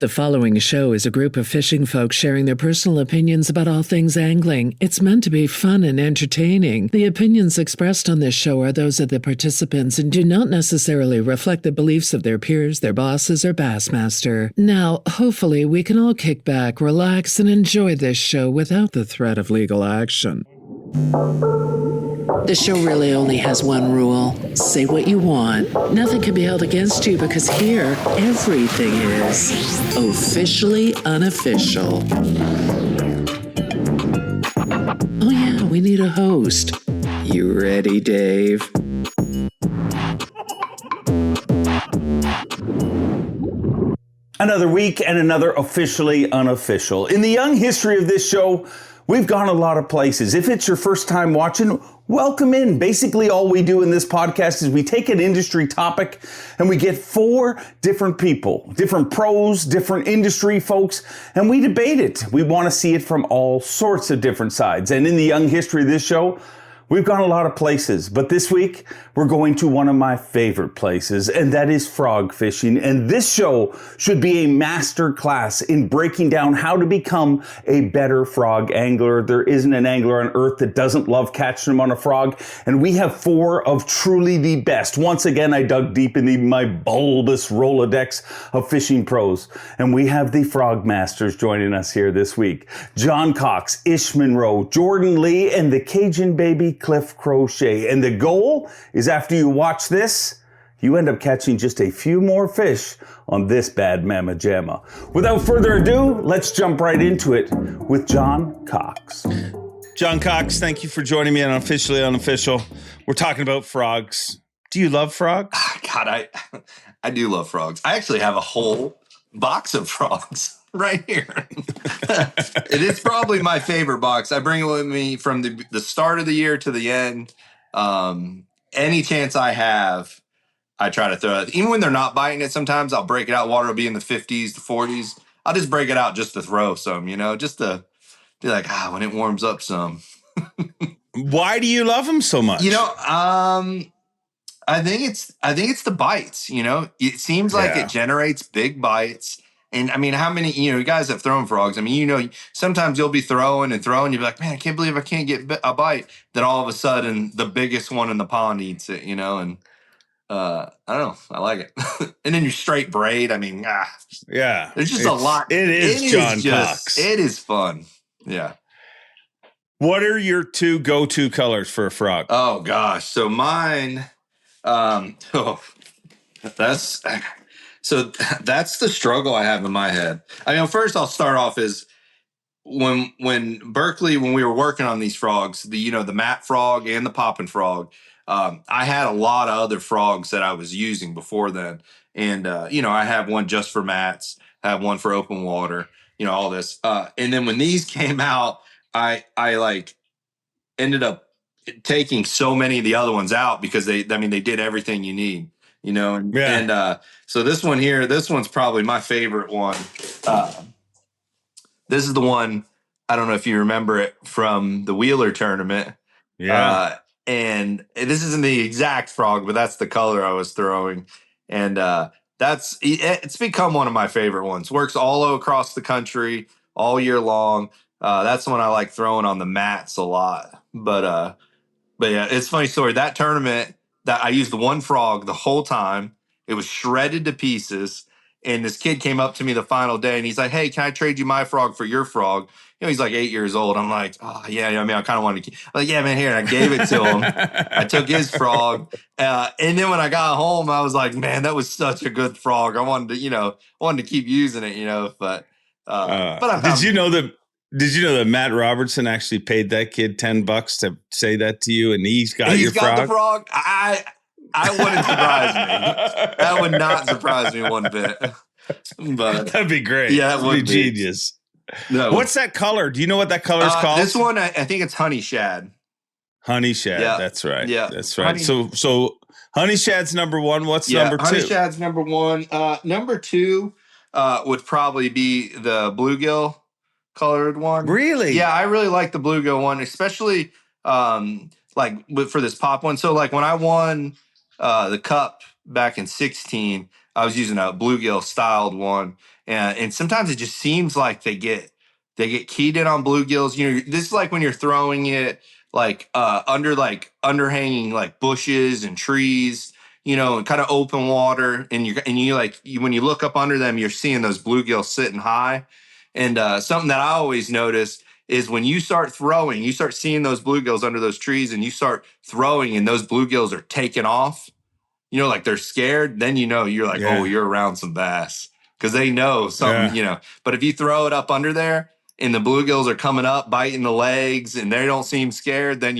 The following show is a group of fishing folks sharing their personal opinions about all things angling. It's meant to be fun and entertaining. The opinions expressed on this show are those of the participants and do not necessarily reflect the beliefs of their peers, their bosses, or Bassmaster. Now, hopefully, we can all kick back, relax, and enjoy this show without the threat of legal action. The show really only has one rule. Say what you want. Nothing can be held against you because here, everything is officially unofficial. Oh yeah, we need a host. You ready, Dave? Another week and another officially unofficial. In the young history of this show, we've gone a lot of places. If it's your first time watching, welcome in. Basically, all we do in this podcast is we take an industry topic and we get 4 different people, different pros, different industry folks, and we debate it. We want to see it from all sorts of different sides. And in the young history of this show, we've gone a lot of places, but this week we're going to one of my favorite places, and that is frog fishing. And this show should be a master class in breaking down how to become a better frog angler. There isn't an angler on earth that doesn't love catching them on a frog, and we have 4 of truly the best. Once again, I dug deep in my bulbous Rolodex of fishing pros, and we have the frog masters joining us here this week. John Cox, Ish Monroe, Jordan Lee, and the Cajun baby Cliff Crochet. And the goal is after you watch this, you end up catching just a few more fish on this bad mamma jamma. Without further ado, let's jump right into it with John Cox. John Cox, thank you for joining me on Officially Unofficial. We're talking about frogs. Do you love frogs? God, I do love frogs. I actually have a whole box of frogs right here. It is probably my favorite box. I bring it with me from the start of the year to the end. Any chance I have, I try to throw it. Even when they're not biting it, sometimes I'll break it out. Water will be in the 50s to 40s. I'll just break it out just to throw some, just to be like, when it warms up some. Why do you love them so much? I think it's the bites, It seems like it generates big bites. And I mean, how many, you guys have thrown frogs. I mean, sometimes you'll be throwing, you'll be like, man, I can't believe I can't get a bite. Then all of a sudden, the biggest one in the pond eats it, and I don't know. I like it. And then you straight braid. I mean, yeah, there's just a lot. It is John Cox. It is fun. Yeah. What are your 2 go-to colors for a frog? Oh, gosh. So mine, So that's the struggle I have in my head. I mean, first I'll start off is when Berkeley, when we were working on these frogs, the mat frog and the popping frog, I had a lot of other frogs that I was using before then. And, I have one just for mats, I have one for open water, all this. And then when these came out, I ended up taking so many of the other ones out because they did everything you need. So this one here, this one's probably my favorite one. This is the one, I don't know if you remember it from the Wheeler tournament. Yeah. And this isn't the exact frog, but that's the color I was throwing. And it's become one of my favorite ones. Works all across the country, all year long. That's the one I like throwing on the mats a lot. But yeah, it's a funny story. That tournament, that I used the one frog the whole time. It was shredded to pieces. And this kid came up to me the final day and he's like, hey, can I trade you my frog for your frog? He's like 8 years old. I'm like, oh, yeah, I kind of wanted to keep. I'm like, yeah, man, here. And I gave it to him. I took his frog. And then when I got home, I was like, man, that was such a good frog. I wanted to keep using it, but did you know that Matt Robertson actually paid that kid $10 to say that to you, and he's got your frog? The frog. I wouldn't surprise me. That would not surprise me one bit. But that'd be great. Yeah, that would be genius. No. What's that color? Do you know what that color is called? This one, I think it's honey shad. Honey shad. Yeah. That's right. Yeah, that's right. So honey shad's number 1. What's number 2? Honey shad's number 1. Number 2 would probably be the bluegill colored one. Really? Yeah, I really like the bluegill one, especially for this pop one. So like when I won the cup back in 2016, I was using a bluegill styled one, and sometimes it just seems like they get keyed in on bluegills. This is like when you're throwing it like under like underhanging like bushes and trees, and kind of open water, and when you look up under them, you're seeing those bluegills sitting high. And something that I always notice is when you start throwing, you start seeing those bluegills under those trees, and you start throwing, and those bluegills are taking off. Like they're scared. Then you're like, oh, you're around some bass, because they know something. But if you throw it up under there, and the bluegills are coming up, biting the legs, and they don't seem scared, then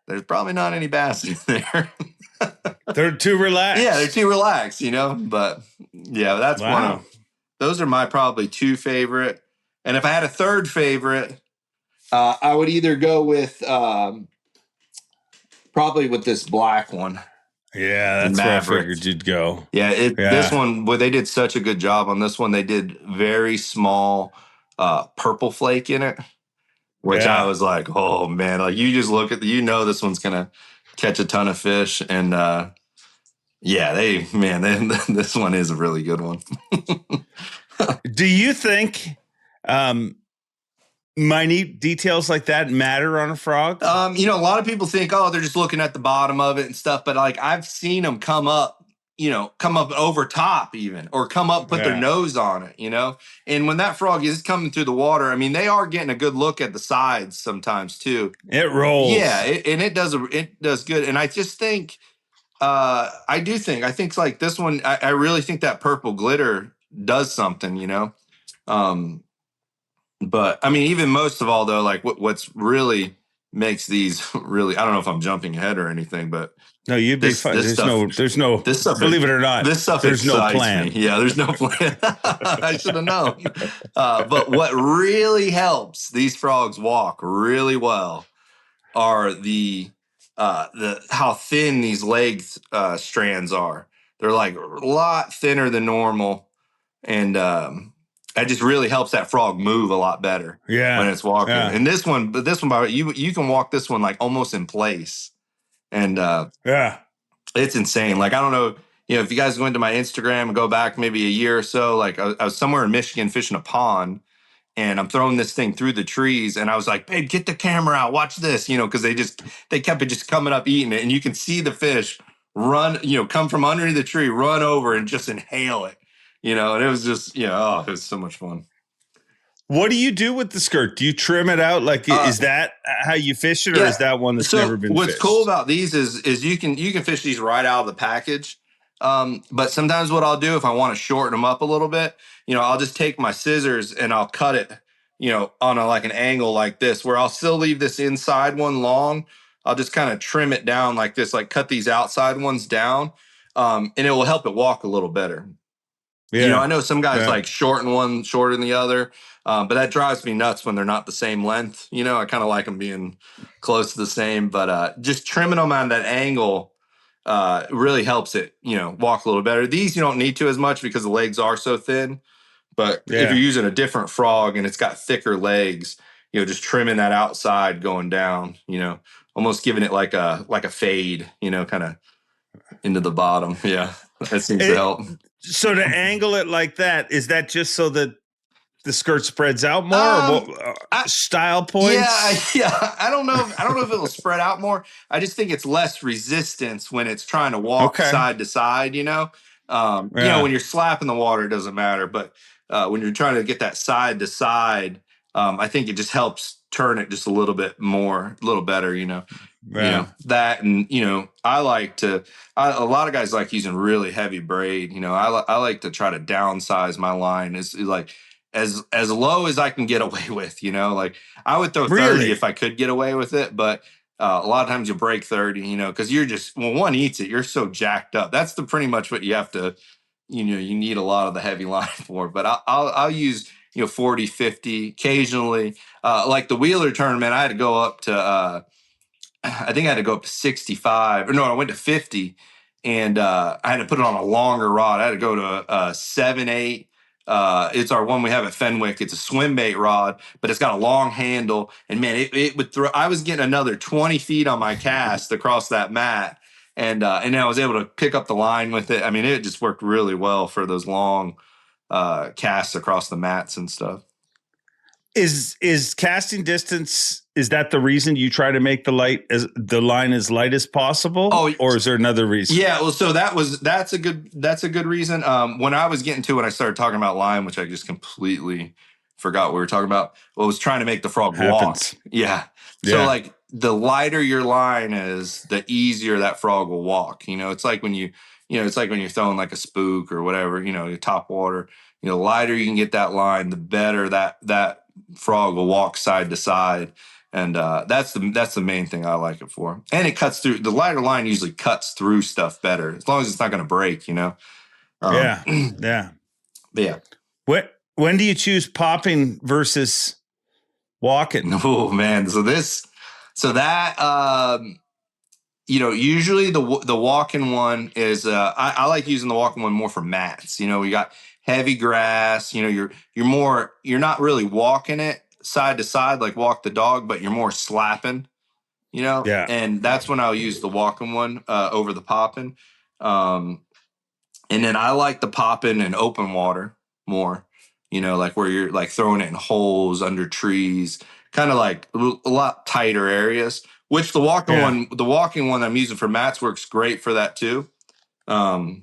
there's probably not any bass in there. They're too relaxed. Yeah, they're too relaxed, But yeah, that's those are my probably two favorite. And if I had a third favorite, I would either go with probably with this black one. Yeah, that's where I figured you'd go. Yeah, this one, they did such a good job on this one. They did very small purple flake in it, which I was like, oh man, like you just look at this one's gonna catch a ton of fish. And this one is a really good one. Do you think minute details like that matter on a frog? A lot of people think, oh, they're just looking at the bottom of it and stuff. But like I've seen them come up over top even, or come up, put their nose on it, And when that frog is coming through the water, I mean, they are getting a good look at the sides sometimes too. It rolls. Yeah, it does good. And I just think, I think like this one, I really think that purple glitter does something, But I mean, even most of all though, like what's really makes these really, I don't know if I'm jumping ahead or anything, but no, you'd be fine. There's no, this stuff, believe it or not, this stuff there's no plan. Me. Yeah, there's no plan. I should have known. But what really helps these frogs walk really well are the how thin these leg strands are. They're like a lot thinner than normal, and that just really helps that frog move a lot better when it's walking. Yeah. And this one, you can walk this one like almost in place. And it's insane. Like, I don't know, if you guys go into my Instagram and go back maybe a year or so, like I was somewhere in Michigan fishing a pond, and I'm throwing this thing through the trees, and I was like, babe, get the camera out, watch this, because they kept it just coming up eating it, and you can see the fish run, come from underneath the tree, run over and just inhale it, and it was just, it was so much fun. What do you do with the skirt? Do you trim it out? Like, is that how you fish it, or is that one that's never been fished? What's cool about these is you can fish these right out of the package. But sometimes what I'll do if I want to shorten them up a little bit, I'll just take my scissors and I'll cut it, on like an angle like this, where I'll still leave this inside one long. I'll just kind of trim it down like this, like cut these outside ones down, and it will help it walk a little better. Yeah. I know some guys like shorten one shorter than the other. But that drives me nuts when they're not the same length. I kind of like them being close to the same, but just trimming them on that angle really helps it, walk a little better. These you don't need to as much because the legs are so thin. But if you're using a different frog and it's got thicker legs, just trimming that outside going down, almost giving it like a fade, kind of into the bottom. Yeah, that seems to help. So to angle it like that, is that just so that the skirt spreads out more, or style points? Yeah. I don't know if it'll spread out more. I just think it's less resistance when it's trying to walk side to side. When you're slapping the water, it doesn't matter. But when you're trying to get that side to side, I think it just helps turn it just a little bit more, a little better. That, and I like to. A lot of guys like using really heavy braid. I like to try to downsize my line. Is like as low as I can get away with, like I would throw 30 if I could get away with it. But a lot of times you'll break 30, because you're just, when one eats it, you're so jacked up. That's pretty much what you have to, you need a lot of the heavy line for. But I'll use, 40, 50 occasionally. Like the Wheeler tournament, I had to go up to, I think I had to go up to 65. Or no, I went to 50. And I had to put it on a longer rod. I had to go to a 7/8. It's our one we have at Fenwick. It's a swim bait rod, but it's got a long handle. And man, it would throw. I was getting another 20 feet on my cast across that mat, and then I was able to pick up the line with it. I mean, it just worked really well for those long casts across the mats and stuff. Is casting distance, is that the reason you try to make the line as light as possible? Oh, or is there another reason? Yeah, well, so that's a good reason. When I was getting to when I started talking about line, which I just completely forgot what we were talking about, I was trying to make the frog Happens. walk. Yeah. So Yeah. like the lighter your line is, the easier that frog will walk. It's like when it's like when you're throwing like a spook or whatever, your top water. The lighter you can get that line, the better that frog will walk side to side. And that's the main thing I like it for. And it cuts through. The lighter line usually cuts through stuff better, as long as it's not going to break, Yeah. Yeah. But yeah. When do you choose popping versus walking? Oh man. Usually the walking one is I like using the walking one more for mats. We got heavy grass. You're not really walking it side to side like walk the dog, but you're more slapping. Yeah. And that's when I'll use the walking one over the popping. And then I like the popping in open water more, like where you're like throwing it in holes under trees, kind of like a lot tighter areas, which the walking one I'm using for mats works great for that too. But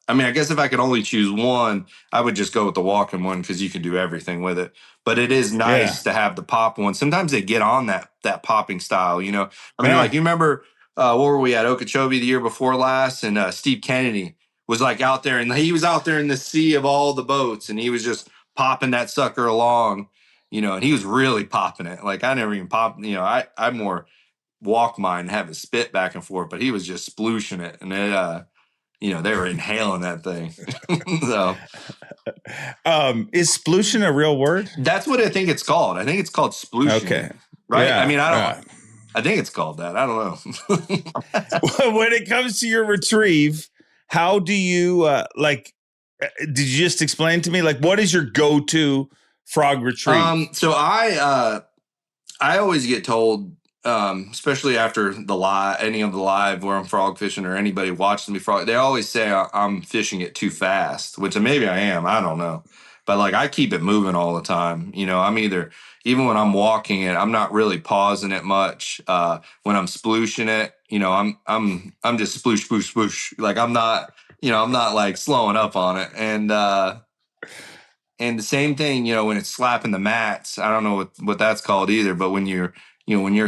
I mean, I guess if I could only choose one, I would just go with the walking one because you can do everything with it. But it is nice to have the pop one. Sometimes they get on that popping style, I mean, like you remember what were we at Okeechobee the year before last, and Steve Kennedy was like out there, and he was out there in the sea of all the boats, and he was just popping that sucker along, and he was really popping it. Like I never even popped, I more walk mine and have it spit back and forth, but he was just splooshing it, and it they were inhaling that thing. So, is splooshing a real word? That's what I think it's called. I think it's called splooshing. Okay. Right? Yeah, I mean, I think it's called that. I don't know. When it comes to your retrieve, how do you did you just explain to me, like, what is your go-to frog retrieve? So I always get told, especially after any of the live where I'm frog fishing or anybody watching me frog, they always say I'm fishing it too fast, which maybe I am. I don't know. But like I keep it moving all the time. I'm even when I'm walking it, I'm not really pausing it much. When I'm splooshing it, I'm just sploosh, sploosh, sploosh. Like I'm not like slowing up on it. And the same thing, when it's slapping the mats, I don't know what that's called either, but when you're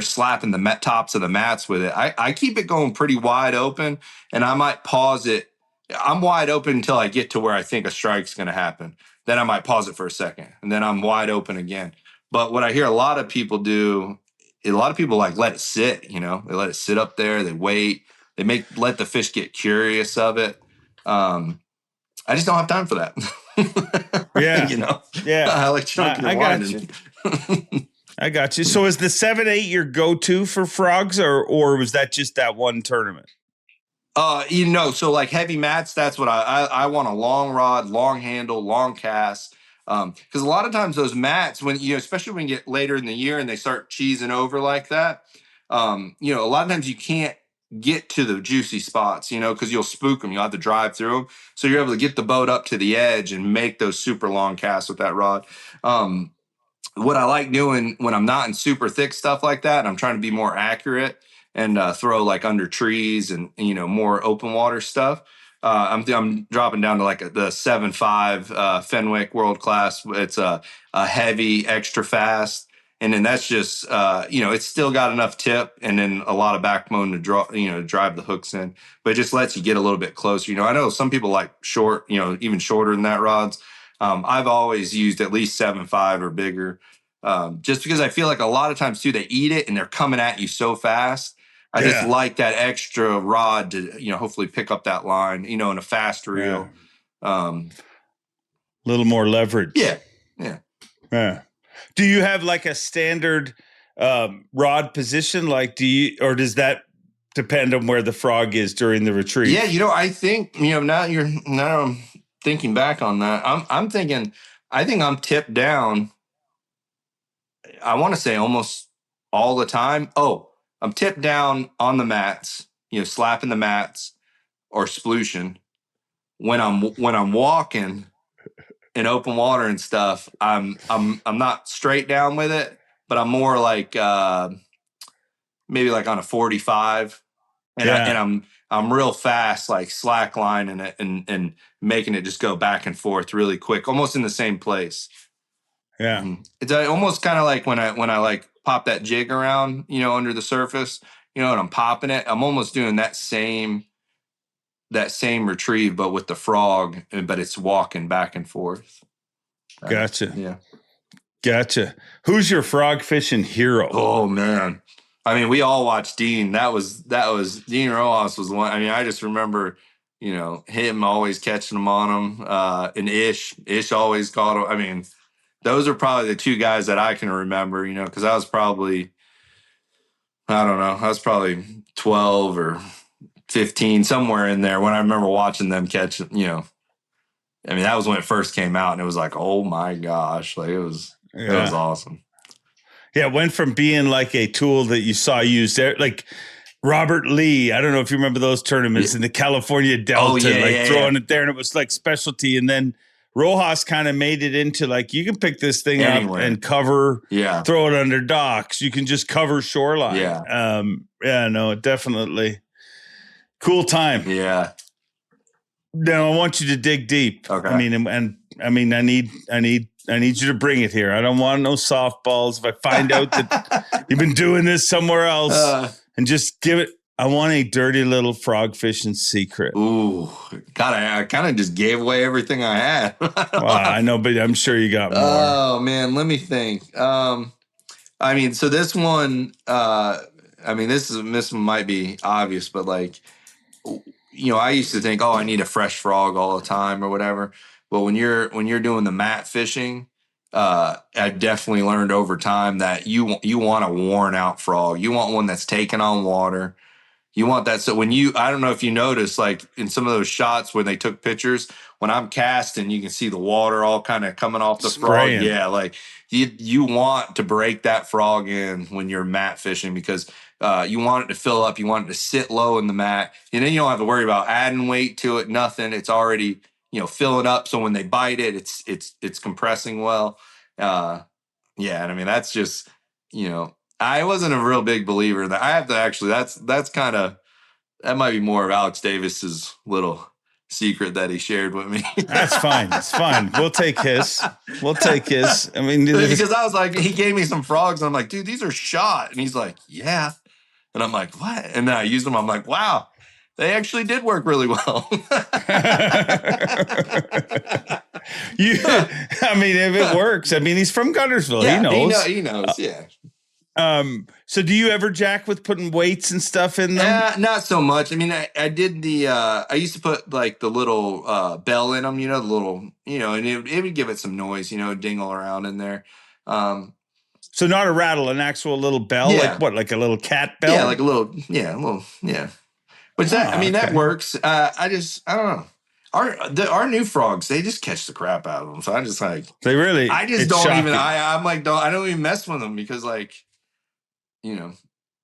slapping the tops of the mats with it, I keep it going pretty wide open, and I might pause it. I'm wide open until I get to where I think a strike's going to happen. Then I might pause it for a second, and then I'm wide open again. But what I hear a lot of people do, a lot of people like let it sit, they let it sit up there. They wait. They let the fish get curious of it. I just don't have time for that. Yeah. Yeah. I like chunking and winding. I got you. So is the 7-8 your go-to for frogs, or was that just that one tournament? So like heavy mats, that's what I want. A long rod, long handle, long cast. Because a lot of times those mats, when especially when you get later in the year and they start cheesing over like that, a lot of times you can't get to the juicy spots, because you'll spook them. You'll have to drive through them. So you're able to get the boat up to the edge and make those super long casts with that rod. What I like doing when I'm not in super thick stuff like that, and I'm trying to be more accurate and throw like under trees and more open water stuff. I'm dropping down to like the 7.5 Fenwick World Class. It's a heavy, extra fast, and then that's just it's still got enough tip and then a lot of backbone to draw drive the hooks in, but it just lets you get a little bit closer. I know some people like short, even shorter than that rods. I've always used at least 7.5 or bigger, just because I feel like a lot of times too they eat it and they're coming at you so fast. I just like that extra rod to hopefully pick up that line in a fast reel. Little more leverage. Yeah. Do you have like a standard rod position? Like or does that depend on where the frog is during the retrieve? Yeah, I think now I'm thinking back on that. I'm thinking I think I'm tipped down. I want to say almost all the time. Oh, I'm tipped down on the mats, slapping the mats or splooshin'. When I'm walking in open water and stuff, I'm not straight down with it, but I'm more like maybe like on a 45, and I'm real fast, like slacklining it and making it just go back and forth really quick, almost in the same place. Yeah. Mm-hmm. It's almost kind of like when I like pop that jig around, under the surface, and I'm popping it. I'm almost doing that same retrieve, but with the frog, but it's walking back and forth. Gotcha. Yeah. Gotcha. Who's your frog fishing hero? Oh man. I mean, we all watched Dean. That was Dean Rojas was one. I mean, I just remember, him always catching them on him. And Ish always caught him. I mean, those are probably the two guys that I can remember, because I was probably, I don't know, I was probably 12 or 15, somewhere in there when I remember watching them catch, I mean, that was when it first came out, and it was like, oh my gosh, like it was awesome. Yeah, it went from being like a tool that you saw used there, like Robert Lee. I don't know if you remember those tournaments in the California Delta, throwing it there, and it was like specialty. And then Rojas kind of made it into like, you can pick this thing up and cover, throw it under docks. You can just cover shoreline. Yeah. No, definitely. Cool time. Yeah. Now I want you to dig deep. Okay. I mean, I need you to bring it here. I don't want no softballs. If I find out that you've been doing this somewhere else, and just give it. I want a dirty little frog fishing secret. Ooh, God, I kind of just gave away everything I had. Well, I know, but I'm sure you got more. Oh man, let me think. I mean, so this one, this one might be obvious, but like, I used to think, I need a fresh frog all the time or whatever. But when you're doing the mat fishing, I definitely learned over time that you want a worn out frog. You want one that's taking on water. You want that. So I don't know if you noticed, like in some of those shots when they took pictures, when I'm casting, you can see the water all kind of coming off the frog. Yeah, like you want to break that frog in when you're mat fishing, because you want it to fill up. You want it to sit low in the mat, and then you don't have to worry about adding weight to it. Nothing. It's already filling up. So when they bite it, it's compressing well. And I mean that's just I wasn't a real big believer in that. I have to actually. That's kind of, that might be more of Alex Davis's little secret that he shared with me. That's fine. It's fine. We'll take his. I mean, because I was like, he gave me some frogs, and I'm like, dude, these are shot, and he's like, yeah, and I'm like, what? And then I used them. I'm like, wow, they actually did work really well. I mean, if it works, I mean, he's from Guntersville. Yeah, he knows. Yeah. So do you ever jack with putting weights and stuff in them? Not so much. I mean, I did I used to put like the little bell in them, the little, and it would give it some noise, dingle around in there. So not a rattle, an actual little bell, like a little cat bell? Yeah, like a little. Which that works. I don't know. Our new frogs, they just catch the crap out of them. So I just like, they really. I just don't shocking. I'm like, I don't even mess with them, because like,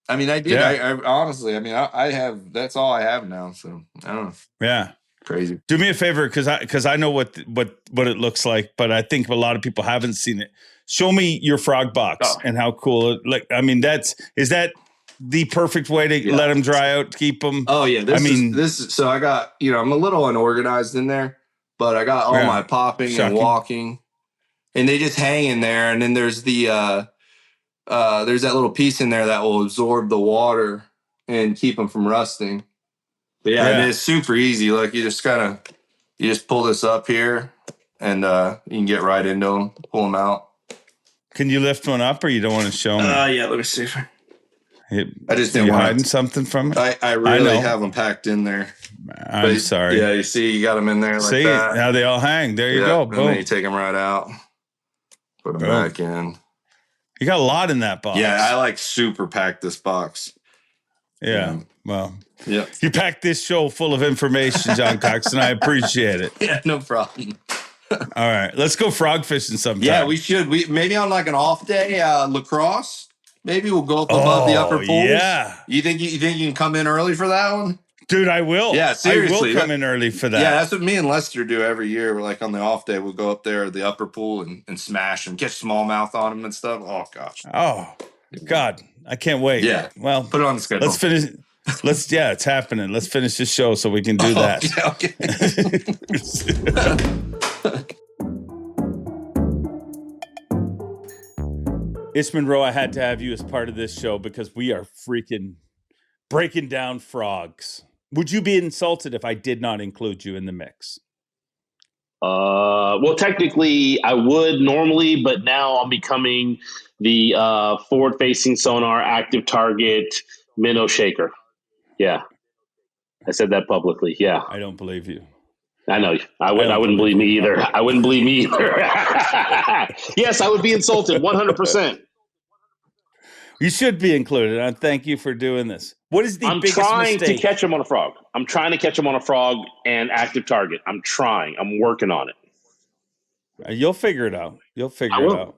I mean, I did. Yeah. I honestly, I mean, I have. That's all I have now. So I don't know. Yeah, crazy. Do me a favor, because I know what it looks like, but I think a lot of people haven't seen it. Show me your frog box and how cool it. Like, I mean, is that the perfect way to let them dry out, keep them? Oh yeah, this is. So I got I'm a little unorganized in there, but I got all my popping and walking, and they just hang in there. And then there's there's that little piece in there that will absorb the water and keep them from rusting. But I mean, it's super easy. Like you just pull this up here, and you can get right into them, pull them out. Can you lift one up, or you don't want to show me? Yeah, let me see. I just didn't want hiding something from it. I really have them packed in there. I'm sorry. Yeah, you see, you got them in there like that. See how they all hang. There you go. Boom. And then you take them right out, put them back in. You got a lot in that box. Yeah, I like super packed this box. Yeah. Well, you packed this show full of information, John Cox, and I appreciate it. Yeah, no problem. All right, let's go frog fishing sometime. Yeah, we should. Maybe on like an off day, lacrosse. Maybe we'll go up above the Oh, upper pools. yeah. You think you can come in early for that one? Dude, I will. Yeah, seriously. I will come in early for that. Yeah, that's what me and Lester do every year. We're like on the off day, we'll go up there to the upper pool and smash and catch smallmouth on them and stuff. Oh gosh. Oh, God. I can't wait. Yeah. Well, put it on the schedule. Let's finish. It's happening. Let's finish this show so we can do that. Okay. Ish Monroe, I had to have you as part of this show because we are freaking breaking down frogs. Would you be insulted if I did not include you in the mix? Well, technically, I would normally, but now I'm becoming the forward-facing sonar active target minnow shaker. Yeah, I said that publicly. Yeah, I don't believe you. I know. I wouldn't believe me either. I wouldn't believe me either. Yes, I would be insulted 100%. You should be included. And thank you for doing this. What is the biggest mistake? I'm trying to catch him on a frog. I'm trying to catch him on a frog and active target. I'm trying. I'm working on it. You'll figure it out. I will.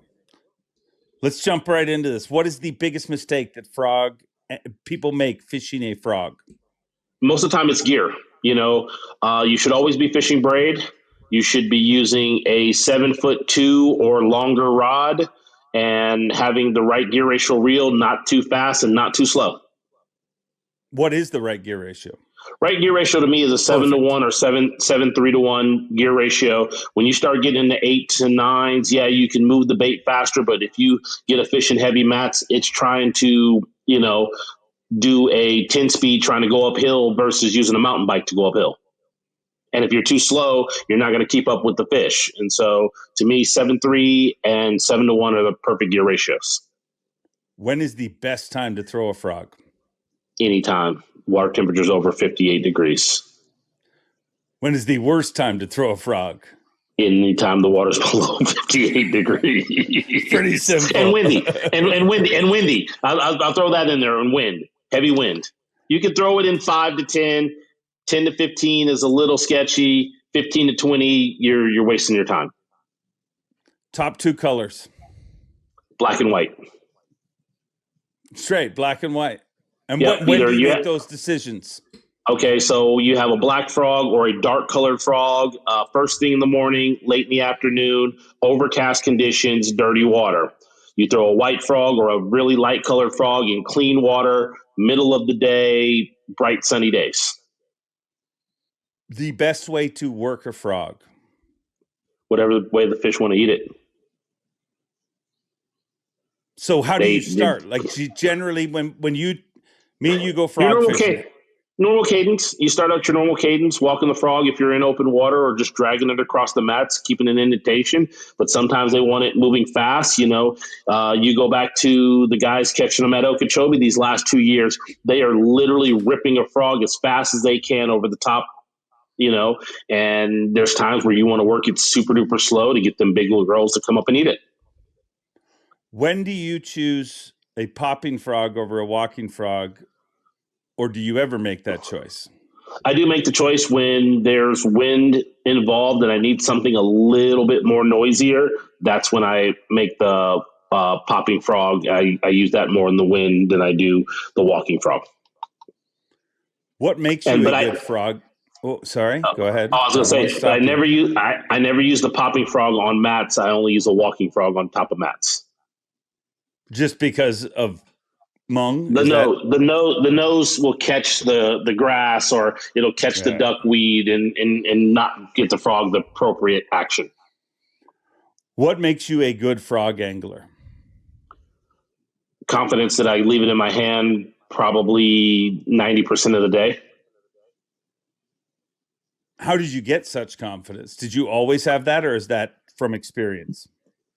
Let's jump right into this. What is the biggest mistake that people make fishing a frog? Most of the time it's gear. You should always be fishing braid. You should be using a 7'2" or longer rod and having the right gear ratio reel, not too fast and not too slow. What is the right gear ratio? Right gear ratio to me is a 7-to-1 or 7-3-to-1 gear ratio. When you start getting into 8s and 9s, yeah, you can move the bait faster. But if you get a fish in heavy mats, it's trying to, do a 10-speed trying to go uphill versus using a mountain bike to go uphill. And if you're too slow, you're not going to keep up with the fish. And so to me, 7-3 and 7-to-1 are the perfect gear ratios. When is the best time to throw a frog? Anytime. Water temperature's over 58 degrees. When is the worst time to throw a frog? Anytime the water's below 58 degrees. Pretty simple. And windy. And windy. I'll throw that in there. And wind. Heavy wind. You can throw it in 5 to 10. 10 to 15 is a little sketchy. 15 to 20, you're wasting your time. Top 2 colors. Black and white. Straight, black and white. And yep, when do you make those decisions? Okay, so you have a black frog or a dark colored frog, first thing in the morning, late in the afternoon, overcast conditions, dirty water. You throw a white frog or a really light colored frog in clean water, middle of the day, bright sunny days. The best way to work a frog? Whatever way the fish want to eat it. So how do you start? Like generally when me and you go frog fishing. Normal cadence. You start out your normal cadence, walking the frog if you're in open water or just dragging it across the mats, keeping an indentation. But sometimes they want it moving fast. You go back to the guys catching them at Okeechobee these last 2 years. They are literally ripping a frog as fast as they can over the top, and there's times where you want to work it super duper slow to get them big little girls to come up and eat it. When do you choose a popping frog over a walking frog? Or do you ever make that choice? I do make the choice when there's wind involved and I need something a little bit more noisier. That's when I make the popping frog. I use that more in the wind than I do the walking frog. What makes you a good frog? Oh, sorry. Go ahead. I was going to say, I never use the popping frog on mats. I only use a walking frog on top of mats. Just because of mung? The nose will catch the grass, or it'll catch the duckweed and not get the frog the appropriate action. What makes you a good frog angler? Confidence that I leave it in my hand probably 90% of the day. How did you get such confidence? Did you always have that, or is that from experience?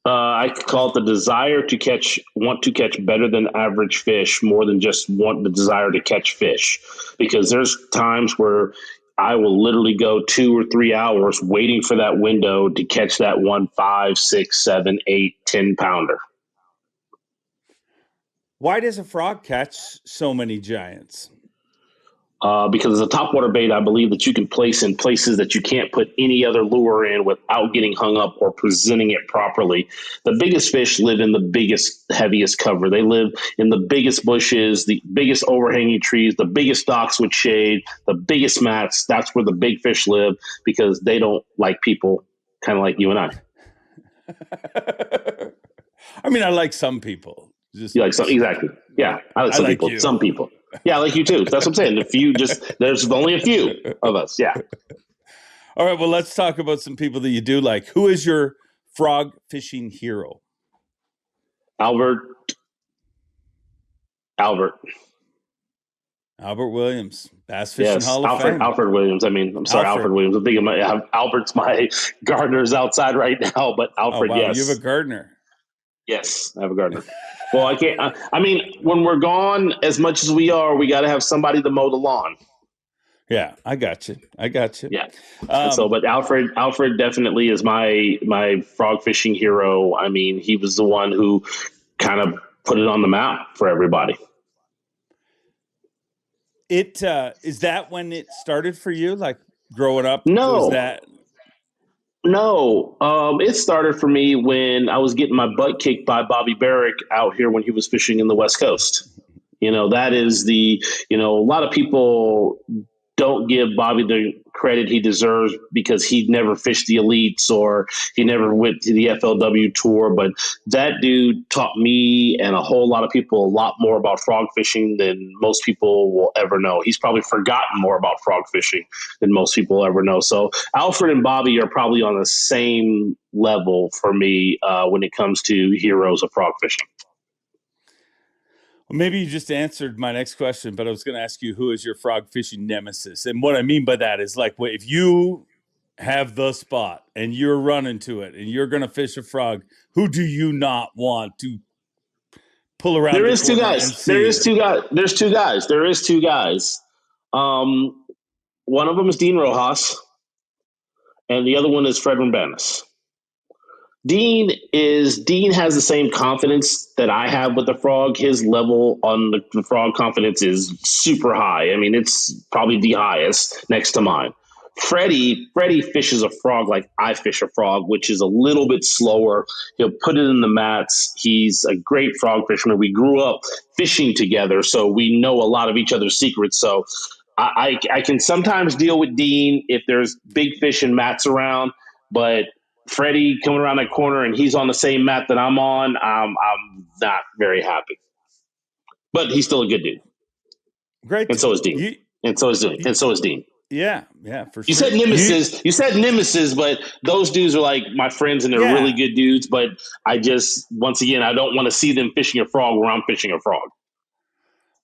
I call it the desire to want to catch better than average fish, more than just want the desire to catch fish. Because there's times where I will literally go 2 or 3 hours waiting for that window to catch that 1, 5, 6, 7, 8, 10 pounder. Why does a frog catch so many giants? because it's a topwater bait, I believe that you can place in places that you can't put any other lure in without getting hung up or presenting it properly. The biggest fish live in the biggest, heaviest cover. They live in the biggest bushes, the biggest overhanging trees, the biggest docks with shade, the biggest mats. That's where the big fish live because they don't like people kind of like you and I. I mean, I like some people. You like some, exactly. Yeah, I like some like people. you. Some people. Yeah, I like you too. That's what I'm saying. There's only a few of us. Yeah. All right, well, let's talk about some people that you do like. Who is your frog fishing hero? Albert Williams, Bass Fishing Yes, Hall of Fame. Alfred Williams. I mean, I'm sorry, Alfred Williams. I'm thinking Albert's my gardener's outside right now, but Alfred, wow, yes. You have a gardener. Yes, I have a gardener. Well, I can't. I mean, when we're gone, as much as we are, we got to have somebody to mow the lawn. Yeah, I got you. Yeah. But Alfred definitely is my frog fishing hero. I mean, he was the one who kind of put it on the map for everybody. It is that when it started for you, like growing up? No. Was that? No, it started for me when I was getting my butt kicked by Bobby Barrick out here when he was fishing in the West Coast. That is a lot of people don't give Bobby the credit he deserves because he never fished the elites or he never went to the FLW tour. But that dude taught me and a whole lot of people a lot more about frog fishing than most people will ever know. He's probably forgotten more about frog fishing than most people ever know. So Alfred and Bobby are probably on the same level for me when it comes to heroes of frog fishing. Well, maybe you just answered my next question, but I was going to ask you, who is your frog fishing nemesis? And what I mean by that is, like, if you have the spot and you're running to it and you're going to fish a frog, who do you not want to pull around? There is two guys. There's two guys. One of them is Dean Rojas, and the other one is Frederick Bannis. Dean has the same confidence that I have with the frog. His level on the frog confidence is super high. I mean, it's probably the highest next to mine. Freddie fishes a frog like I fish a frog, which is a little bit slower. He'll put it in the mats. He's a great frog fisherman. We grew up fishing together, so we know a lot of each other's secrets. So I can sometimes deal with Dean if there's big fish and mats around, but Freddie coming around that corner and he's on the same mat that I'm on, I'm not very happy. But he's still a good dude. Great. And so is Dean. And so is Dean. Yeah, for sure. You said nemesis, but those dudes are like my friends and they're really good dudes. But I just, once again, I don't want to see them fishing a frog where I'm fishing a frog.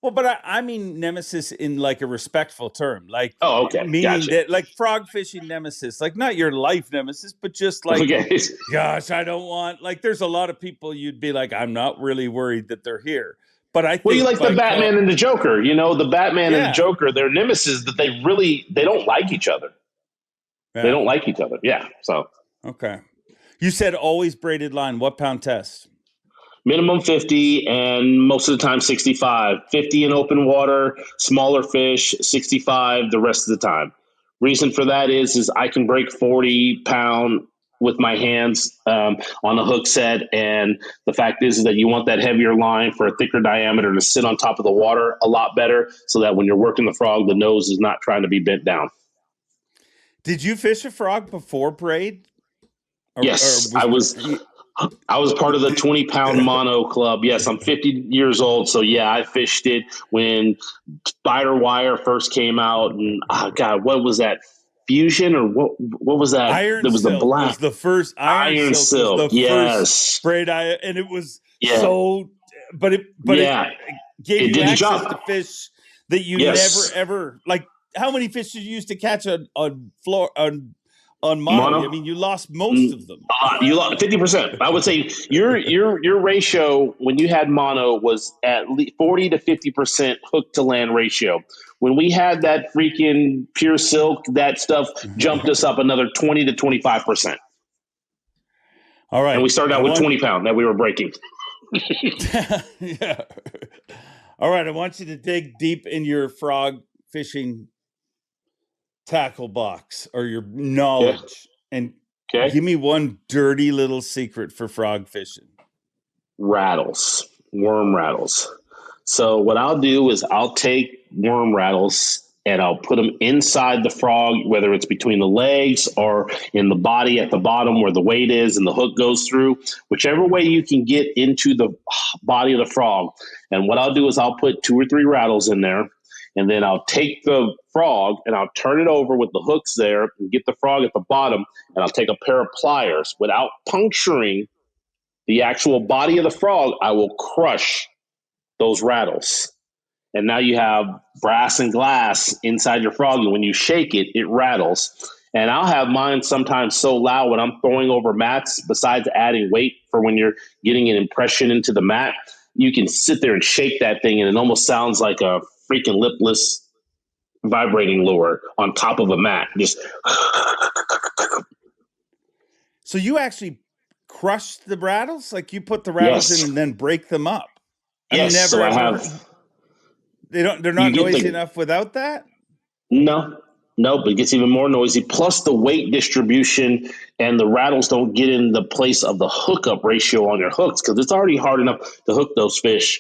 Well, but I mean nemesis in like a respectful term, like meaning gotcha. that, like, frog fishing nemesis, like not your life nemesis, but just like, gosh, I don't want, like, there's a lot of people you'd be like, I'm not really worried that they're here. But I think, well, you like the Batman and the Joker, the Batman and the Joker, they're nemesis that they don't like each other. Yeah. They don't like each other. Yeah. So. Okay. You said always braided line. What pound test? Minimum 50 and most of the time 65. 50 in open water, smaller fish, 65 the rest of the time. Reason for that is I can break 40-pound with my hands on a hook set. And the fact is that you want that heavier line for a thicker diameter to sit on top of the water a lot better so that when you're working the frog, the nose is not trying to be bent down. Did you fish a frog before braid? Yes, I was part of the 20-pound mono club. Yes, I'm 50 years old. So, yeah, I fished it when spider wire first came out. And, God, what was that? Fusion or what was that? Iron was Silk the black. Was the first Iron Silk was the first braid iron, and it was so. But it gave you access to fish that you never ever, like. How many fish did you use to catch on mono? I mean, you lost most of them. A lot. You lost 50%. I would say your ratio when you had mono was at least 40 to 50% hook to land ratio. When we had that freaking pure silk, that stuff jumped us up another 20 to 25%. All right. And we started out with 20-pound that we were breaking. Yeah. All right. I want you to dig deep in your frog fishing tackle box or your knowledge, and give me one dirty little secret for frog fishing. Rattles, worm rattles. So what I'll do is I'll take worm rattles and I'll put them inside the frog, whether it's between the legs or in the body at the bottom where the weight is and the hook goes through, whichever way you can get into the body of the frog. And what I'll do is I'll put 2 or 3 rattles in there, and then I'll take the frog and I'll turn it over with the hooks there and get the frog at the bottom, and I'll take a pair of pliers without puncturing the actual body of the frog. I will crush those rattles. And now you have brass and glass inside your frog, and when you shake it, it rattles. And I'll have mine sometimes so loud when I'm throwing over mats, besides adding weight for when you're getting an impression into the mat, you can sit there and shake that thing, and it almost sounds like a freaking lipless vibrating lure on top of a mat. Just So you actually crush the rattles? Like you put the rattles in and then break them up? Yes, so I have. They're not noisy enough without that? No, but it gets even more noisy. Plus the weight distribution and the rattles don't get in the place of the hookup ratio on your hooks, because it's already hard enough to hook those fish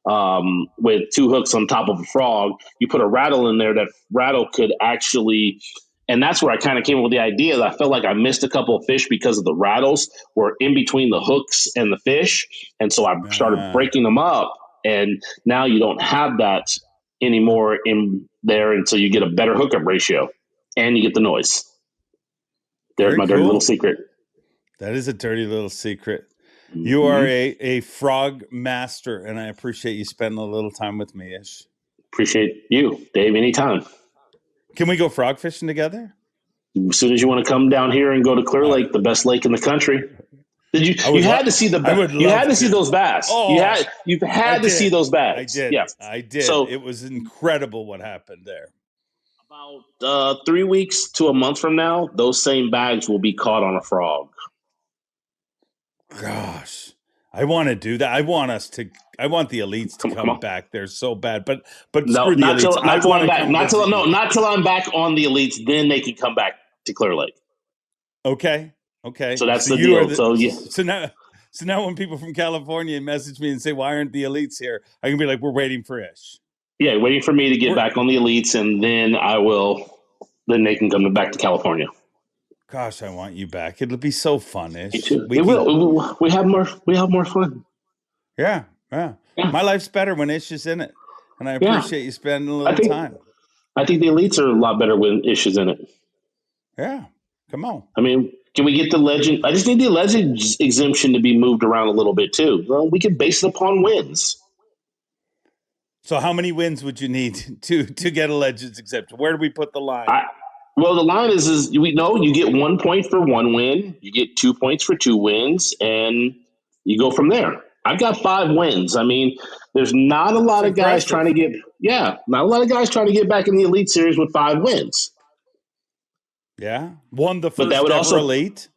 with 2 hooks on top of a frog. You put a rattle in there, that rattle could actually, and that's where I kind of came up with the idea that I felt like I missed a couple of fish because of the rattles were in between the hooks and the fish. And so I started breaking them up. And now you don't have that anymore in there, and so you get a better hookup ratio and you get the noise. There's my dirty little secret. That is a dirty little secret. Mm-hmm. You are a frog master, and I appreciate you spending a little time with me, Ish. Appreciate you, Dave, anytime. Can we go frog fishing together? As soon as you want to come down here and go to Clear Lake, the best lake in the country. Did you? You had to see the. You had to see those bass. Oh, you've had to see those bass. I did. Yeah. I did. So it was incredible what happened there. About 3 weeks to a month from now, those same bags will be caught on a frog. Gosh, I want to do that. I want the elites to come back there so bad. But no, screw the elites. Not till I'm back on the elites. Then they can come back to Clear Lake. Okay. So that's the deal. So now when people from California message me and say, why aren't the elites here? I can be like, we're waiting for Ish. Yeah, waiting for me to get back on the elites, and then then they can come back to California. Gosh, I want you back. It'll be so fun, Ish. Me too. Will. We have more fun. Yeah. My life's better when Ish is in it. And I appreciate you spending a little time. I think the elites are a lot better when Ish is in it. Yeah. Come on. I mean, can we get the legend? I just need the legend exemption to be moved around a little bit too. Well, we can base it upon wins. So how many wins would you need to get a legends exemption? Where do we put the line? The line is we know you get 1 point for 1 win, you get 2 points for 2 wins, and you go from there. I've got 5 wins. I mean, there's not a lot of guys trying to get back in the Elite Series with 5 wins. Yeah, won the first ever elite.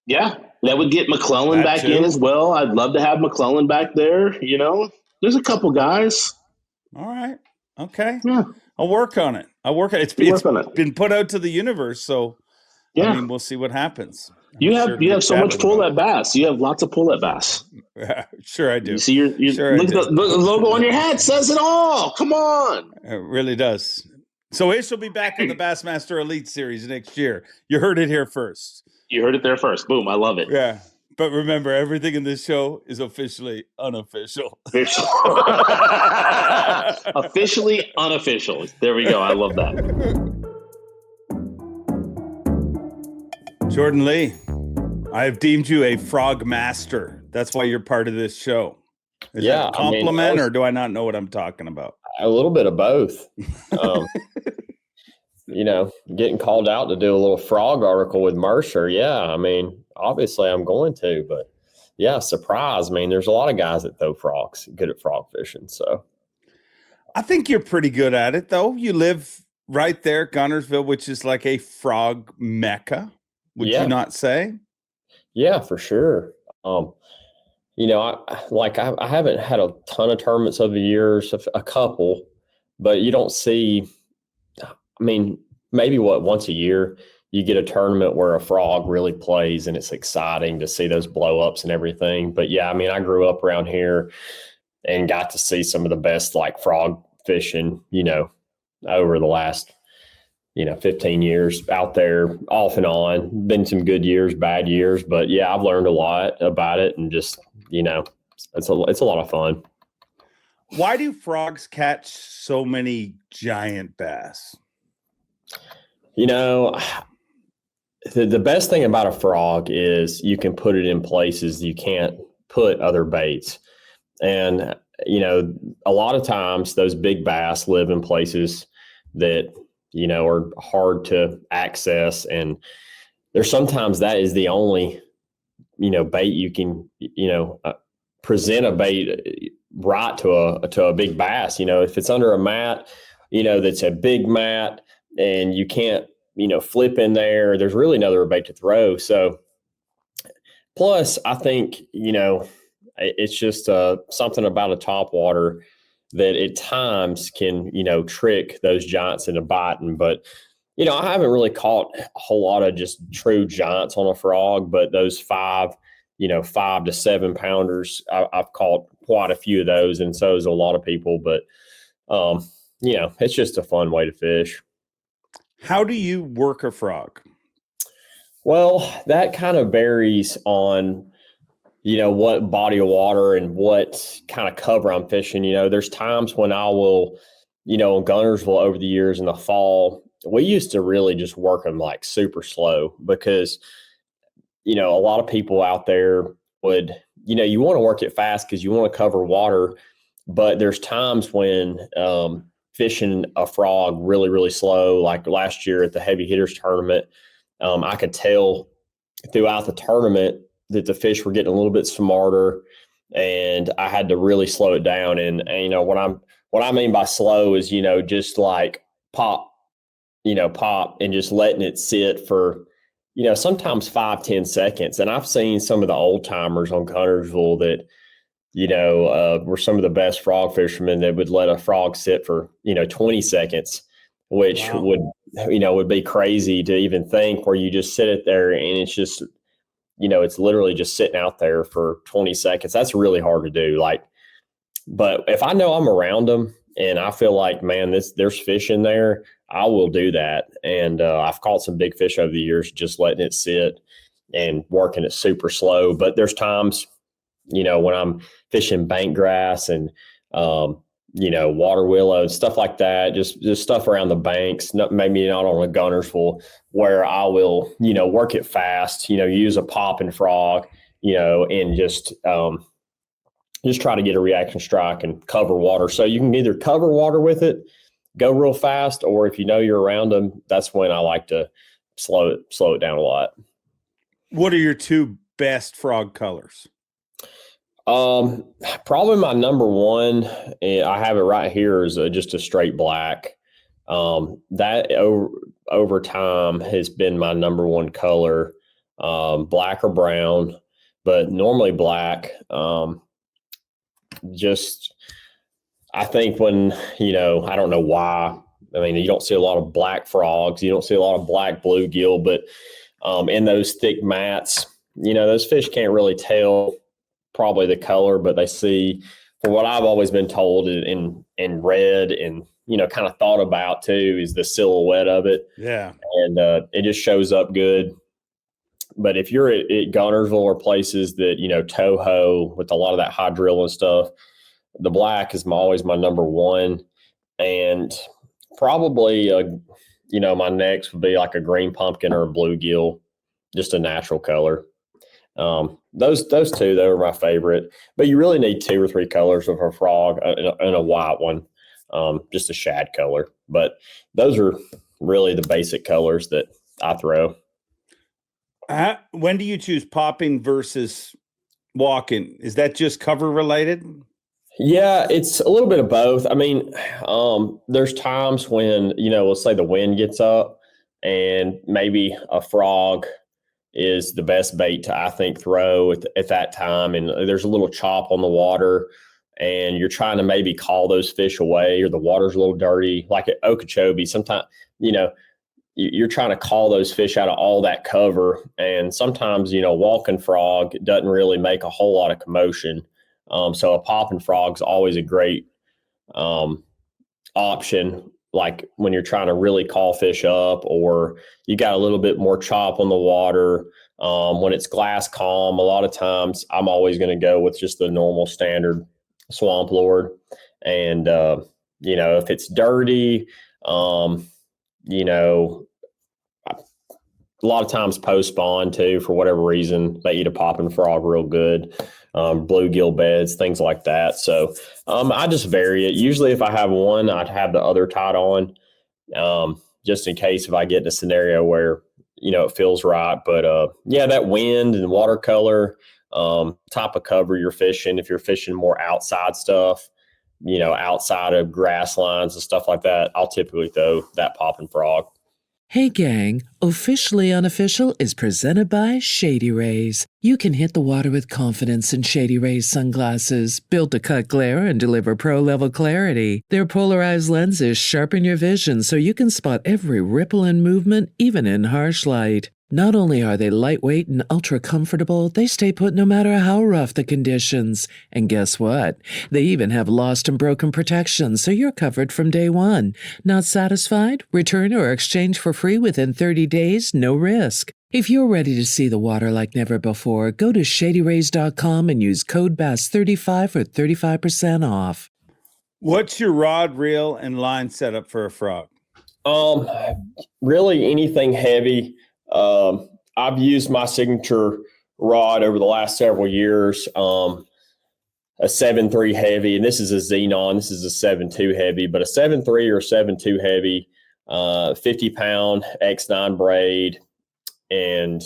Yeah, that would get McClellan back in as well. I'd love to have McClellan back there. You know, there's a couple guys. All right, okay. Yeah, I'll work on it. It's been put out to the universe, so I mean, we'll see what happens. You have so much pull at Bass. You have lots of pull at Bass. Sure, I do. You see your look at the logo on your hat says it all. Come on, it really does. So Ish will be back in the Bassmaster Elite Series next year. You heard it here first. You heard it there first. Boom! I love it. Yeah, but remember, everything in this show is officially unofficial. Officially unofficial. There we go. I love that. Jordan Lee, I have deemed you a frog master. That's why you're part of this show. Is that a compliment, or do I not know what I'm talking about? A little bit of both. Getting called out to do a little frog article with Mercer. Yeah, I mean, obviously I'm going to, but yeah, surprise. I mean, there's a lot of guys that throw frogs, good at frog fishing. So I think you're pretty good at it, though. You live right there, Gunnersville, which is like a frog mecca. Would you not say? Yeah, for sure. I haven't had a ton of tournaments over the years, a couple, but you don't see I mean, maybe once a year you get a tournament where a frog really plays and it's exciting to see those blow ups and everything. But yeah, I mean, I grew up around here and got to see some of the best like frog fishing, over the last 15 years out there off and on. Been some good years, bad years, but yeah, I've learned a lot about it, and just, it's a lot of fun. Why do frogs catch so many giant bass? The best thing about a frog is you can put it in places you can't put other baits. And, a lot of times those big bass live in places that, are hard to access. And there's sometimes that is the only, bait you can, present a bait right to a big bass. If it's under a mat, that's a big mat and you can't, flip in there, there's really no other bait to throw. So plus I think, it's just something about a topwater that at times can, trick those giants into biting. But, I haven't really caught a whole lot of just true giants on a frog, but those 5 to 7 pounders, I've caught quite a few of those. And so is a lot of people, but, it's just a fun way to fish. How do you work a frog? Well, that kind of varies on, what body of water and what kind of cover I'm fishing. There's times when I will, in Gunnersville over the years in the fall, we used to really just work them like super slow because, a lot of people out there would, you want to work it fast because you want to cover water. But there's times when fishing a frog really, really slow, like last year at the heavy hitters tournament, I could tell throughout the tournament that the fish were getting a little bit smarter, and I had to really slow it down. And what I mean by slow is, just like pop and just letting it sit for, sometimes 5-10 seconds. And I've seen some of the old timers on Gunnersville that, were some of the best frog fishermen that would let a frog sit for, 20 seconds, which would be crazy to even think, where you just sit it there and it's just, it's literally just sitting out there for 20 seconds. That's really hard to do. But if I know I'm around them and I feel like, man, there's fish in there, I will do that. And I've caught some big fish over the years, just letting it sit and working it super slow. But there's times, when I'm fishing bank grass and, water willow and stuff like that, just stuff around the banks, maybe not on a Gunnersville, where I will, work it fast, use a popping frog, and just try to get a reaction strike and cover water. So you can either cover water with it, go real fast, or if you're around them, that's when I like to slow it down a lot. What are your 2 best frog colors? Probably my number one, and I have it right here, is just a straight black. That over time has been my number one color, black or brown, but normally black. I think when, I don't know why. I mean, you don't see a lot of black frogs. You don't see a lot of black bluegill, but in those thick mats, those fish can't really tell probably the color, but they see, for what I've always been told and read and, kind of thought about too, is the silhouette of it. Yeah. And it just shows up good. But if you're at Gunnersville or places that, Toho with a lot of that high drill and stuff, the black is always my number one. And probably, my next would be like a green pumpkin or a bluegill, just a natural color. Those 2, they were my favorite, but you really need 2 or 3 colors of a frog and a white one, just a shad color. But those are really the basic colors that I throw. When do you choose popping versus walking? Is that just cover related? Yeah, it's a little bit of both. I mean, there's times when, let's say the wind gets up and maybe a frog is the best bait to, I think, throw at that time. And there's a little chop on the water and you're trying to maybe call those fish away, or the water's a little dirty, like at Okeechobee, sometimes, you're trying to call those fish out of all that cover. And sometimes, walking frog doesn't really make a whole lot of commotion. So a popping frog is always a great option, like when you're trying to really call fish up, or you got a little bit more chop on the water. When it's glass calm, a lot of times I'm always going to go with just the normal standard swamp lord. And, if it's dirty, a lot of times post spawn too, for whatever reason, they eat a popping frog real good. Bluegill beds, things like that. So I just vary it. Usually if I have one, I'd have the other tied on, just in case if I get in a scenario where, it feels right. But that wind and watercolor, type of cover you're fishing, if you're fishing more outside stuff, outside of grass lines and stuff like that, I'll typically throw that popping frog. Hey gang, Officially Unofficial is presented by Shady Rays. You can hit the water with confidence in Shady Rays sunglasses, built to cut glare and deliver pro-level clarity. Their polarized lenses sharpen your vision so you can spot every ripple and movement, even in harsh light. Not only are they lightweight and ultra comfortable, they stay put no matter how rough the conditions. And guess what? They even have lost and broken protection, so you're covered from day one. Not satisfied? Return or exchange for free within 30 days, no risk. If you're ready to see the water like never before, go to shadyrays.com and use code BASS35 for 35% off. What's your rod, reel, and line setup for a frog? Really anything heavy. I've used my signature rod over the last several years, a 7.3 heavy, and this is a Xenon. This is a 7.2 heavy, but a 7.3 or 7.2 heavy, 50-pound X9 braid, and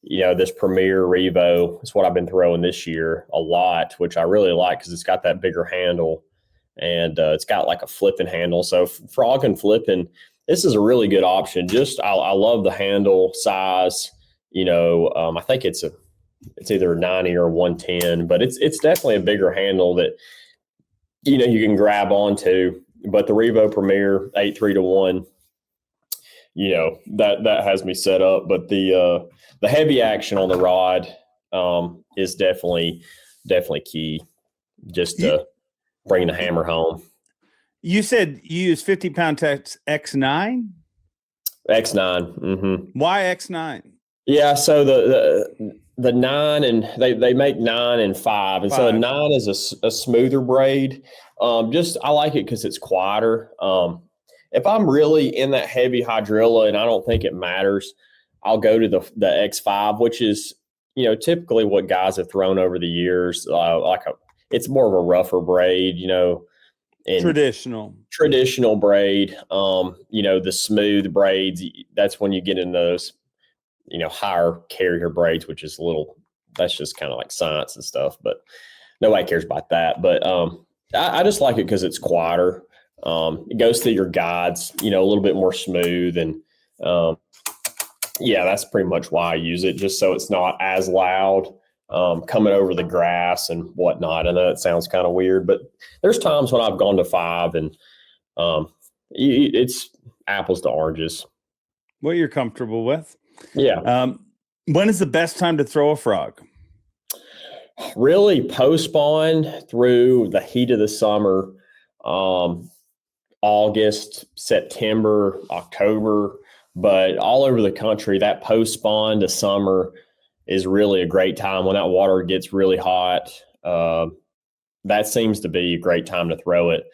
this Premier Revo is what I've been throwing this year a lot, which I really like because it's got that bigger handle, and it's got like a flipping handle. So frog and flipping, this is a really good option. Just I love the handle size. I think it's either 90 or 110, but it's definitely a bigger handle that you can grab onto. But the Revo Premier 8.3-1, that has me set up. But the heavy action on the rod is definitely key, just to bring the hammer home. You said you use 50-pound X9? X9. Mm-hmm. Why X9? Yeah, so the 9, and they make 9 and 5. And so a 9 is a smoother braid. I like it because it's quieter. If I'm really in that heavy hydrilla and I don't think it matters, I'll go to the X5, which is, typically what guys have thrown over the years. It's more of a rougher braid, and traditional braid. The smooth braids, that's when you get in those, higher carrier braids, which is that's just kind of like science and stuff, but nobody cares about that. But I just like it because it's quieter. It goes through your guides, a little bit more smooth. And that's pretty much why I use it, just so it's not as loud coming over the grass and whatnot. I know it sounds kind of weird, but there's times when I've gone to 5 and it's apples to oranges. What you're comfortable with. Yeah. When is the best time to throw a frog? Really post spawn through the heat of the summer, August, September, October, but all over the country, that post spawn to summer is really a great time when that water gets really hot. That seems to be a great time to throw it.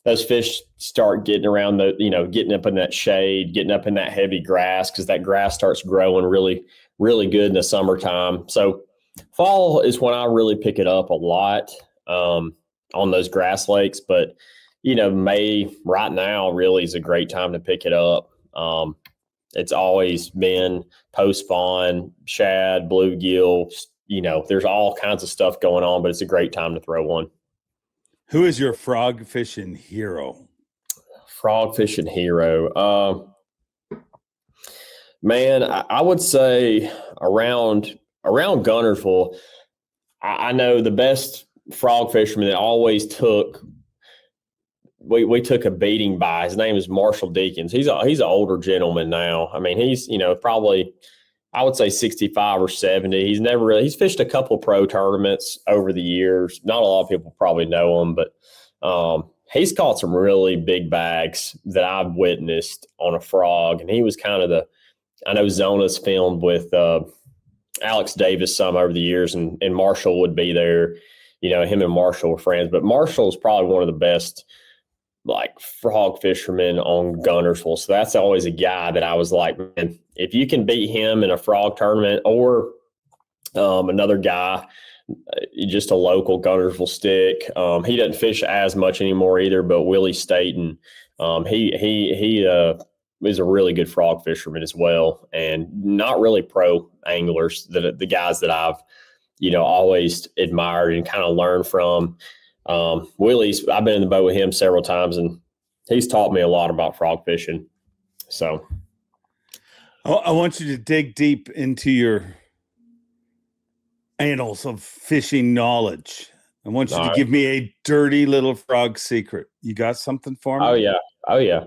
Those fish start getting around getting up in that shade, getting up in that heavy grass, because that grass starts growing really, really good in the summertime. So fall is when I really pick it up a lot on those grass lakes. But, May right now really is a great time to pick it up. It's always been post spawn, shad, bluegill, there's all kinds of stuff going on, but it's a great time to throw one. Who is your frog fishing hero? Frog fishing hero. Man, I would say around Gunnersville, I know the best frog fisherman that always took. We took a beating by. His name is Marshall Deakins. He's an older gentleman now. I mean, he's probably, I would say 65 or 70. He's fished a couple pro tournaments over the years. Not a lot of people probably know him, but he's caught some really big bags that I've witnessed on a frog. And he was kind of I know Zona's filmed with Alex Davis some over the years, and Marshall would be there. Him and Marshall were friends, but Marshall is probably one of the best like frog fishermen on Guntersville. So that's always a guy that I was like, man, if you can beat him in a frog tournament, or another guy, just a local Guntersville stick. He doesn't fish as much anymore either, but Willie Staten, he is a really good frog fisherman as well, and not really pro anglers, the guys that I've always admired and kind of learned from. Willie's, I've been in the boat with him several times, and he's taught me a lot about frog fishing. So I want you to dig deep into your annals of fishing knowledge. I want you to give me a dirty little frog secret. You got something for me? Oh yeah.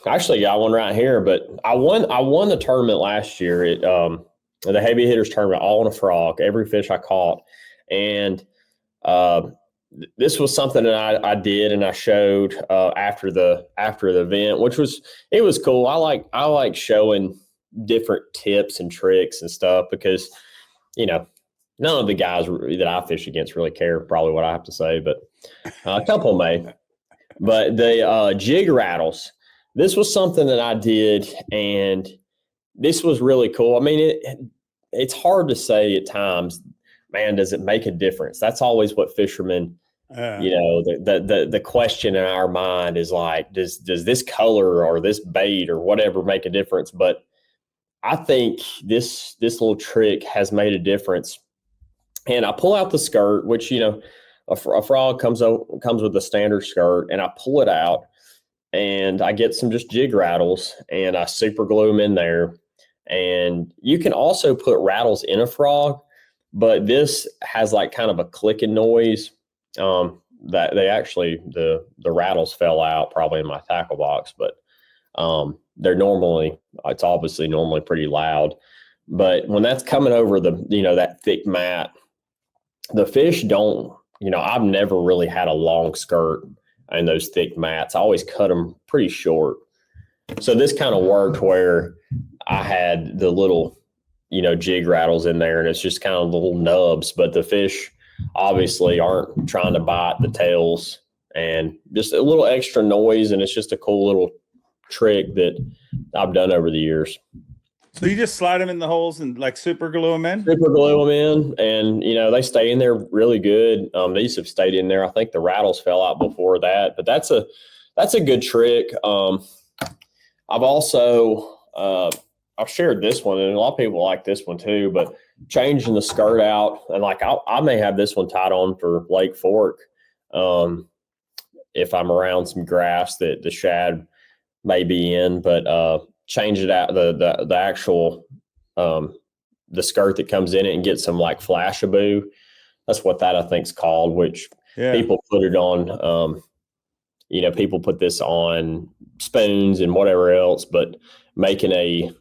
Actually got one right here, but I won the tournament last year at the heavy hitters tournament, all on a frog, every fish I caught. And this was something that I did, and I showed after the event, which was cool. I like showing different tips and tricks and stuff, because none of the guys that I fish against really care probably what I have to say, but a couple may. But the jig rattles, this was something that I did, and this was really cool. I mean, it's hard to say at times, man, does it make a difference? That's always what fishermen, the question in our mind is like, does this color or this bait or whatever make a difference? But I think this little trick has made a difference. And I pull out the skirt, which, a frog comes with a standard skirt, and I pull it out, and I get some just jig rattles, and I super glue them in there. And you can also put rattles in a frog, but this has like kind of a clicking noise that the rattles fell out probably in my tackle box, but it's obviously normally pretty loud. But when that's coming over that thick mat, the fish don't, I've never really had a long skirt and those thick mats. I always cut them pretty short. So this kind of worked where I had the little, jig rattles in there, and it's just kind of little nubs, but the fish obviously aren't trying to bite the tails, and just a little extra noise. And it's just a cool little trick that I've done over the years. So you just slide them in the holes and like super glue them in? Super glue them in, and they stay in there really good. These have stayed in there. I think the rattles fell out before that, but that's a good trick. I've also I've shared this one, and a lot of people like this one too, but changing the skirt out, and like I may have this one tied on for Lake Fork if I'm around some grass that the shad may be in, but change it out, the actual the skirt that comes in it, and get some like Flashaboo. That's what that I think's called, which people put it on. People put this on spoons and whatever else, but making a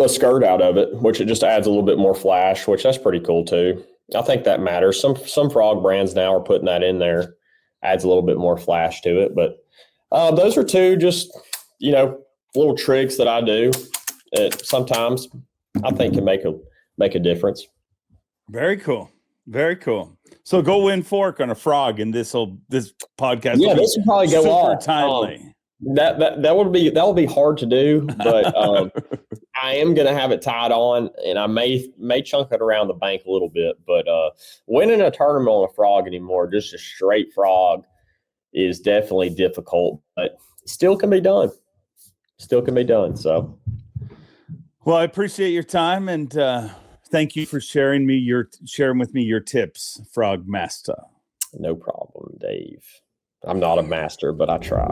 skirt out of it, which it just adds a little bit more flash, which that's pretty cool too. I think that matters. Some frog brands now are putting that in there, adds a little bit more flash to it. But those are two just little tricks that I do that sometimes I think can make a difference. Very cool. Very cool. So go win fork on a frog, and this podcast. Yeah, this will probably go off. Timely. That would be hard to do, but I am going to have it tied on, and I may chunk it around the bank a little bit. But winning a tournament on a frog anymore, just a straight frog, is definitely difficult, but still can be done. So, well, I appreciate your time, and thank you for sharing with me your tips, Frog Master. No problem, Dave. I'm not a master, but I try.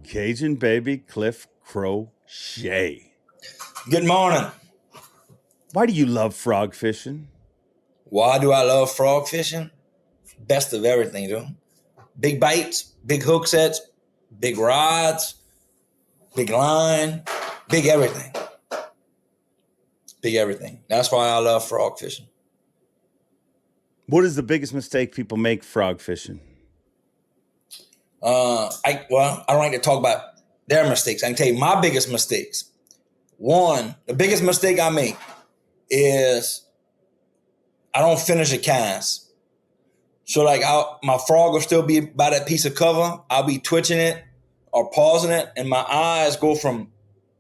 Cajun Baby Cliff Crochet. Good morning. Why do you love frog fishing? Why do I love frog fishing? Best of everything, dude. Big bites, big hook sets, big rods, big line, big everything. Big everything. That's why I love frog fishing. What is the biggest mistake people make frog fishing? I don't like to talk about their mistakes. I can tell you my biggest mistakes. One, the biggest mistake I make is I don't finish a cast. So like my frog will still be by that piece of cover. I'll be twitching it or pausing it, and my eyes go from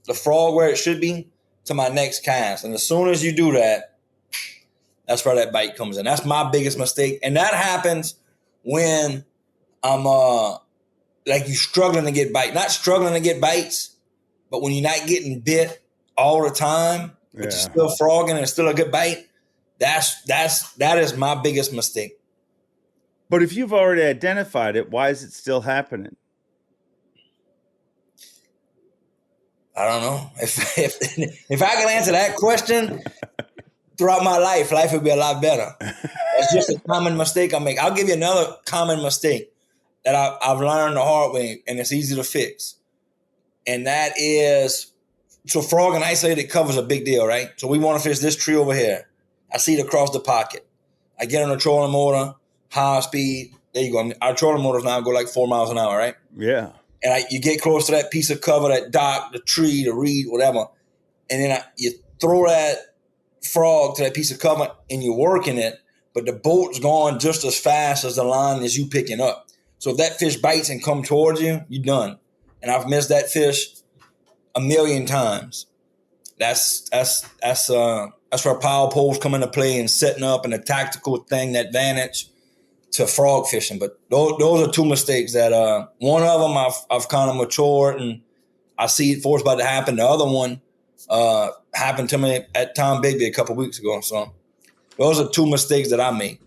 the frog where it should be to my next cast. And as soon as you do that, that's where that bite comes in. That's my biggest mistake. And that happens when I'm like you struggling to get bites. Not struggling to get bites, but when you're not getting bit all the time, but you're still frogging and it's still a good bite. That is my biggest mistake. But if you've already identified it, why is it still happening? I don't know. If I can answer that question throughout my life would be a lot better. That's just a common mistake I make. I'll give you another common mistake that I've learned the hard way, and it's easy to fix. And that is, so frog and isolated cover is a big deal, right? So we want to fish this tree over here. I see it across the pocket. I get on a trolling motor, high speed. There you go. Our trolling motors now go like 4 miles an hour, right? Yeah. And you get close to that piece of cover, that dock, the tree, the reed, whatever. And then you throw that frog to that piece of cover and you're working it, but the boat's going just as fast as the line is you picking up. So if that fish bites and come towards you, you're done. And I've missed that fish a million times. That's where power poles come into play and setting up and a tactical thing, that advantage to frog fishing. But those are two mistakes that one of them I've kind of matured and I see it forced about to happen. The other one happened to me at Tom Bigby a couple weeks ago. So those are two mistakes that I made.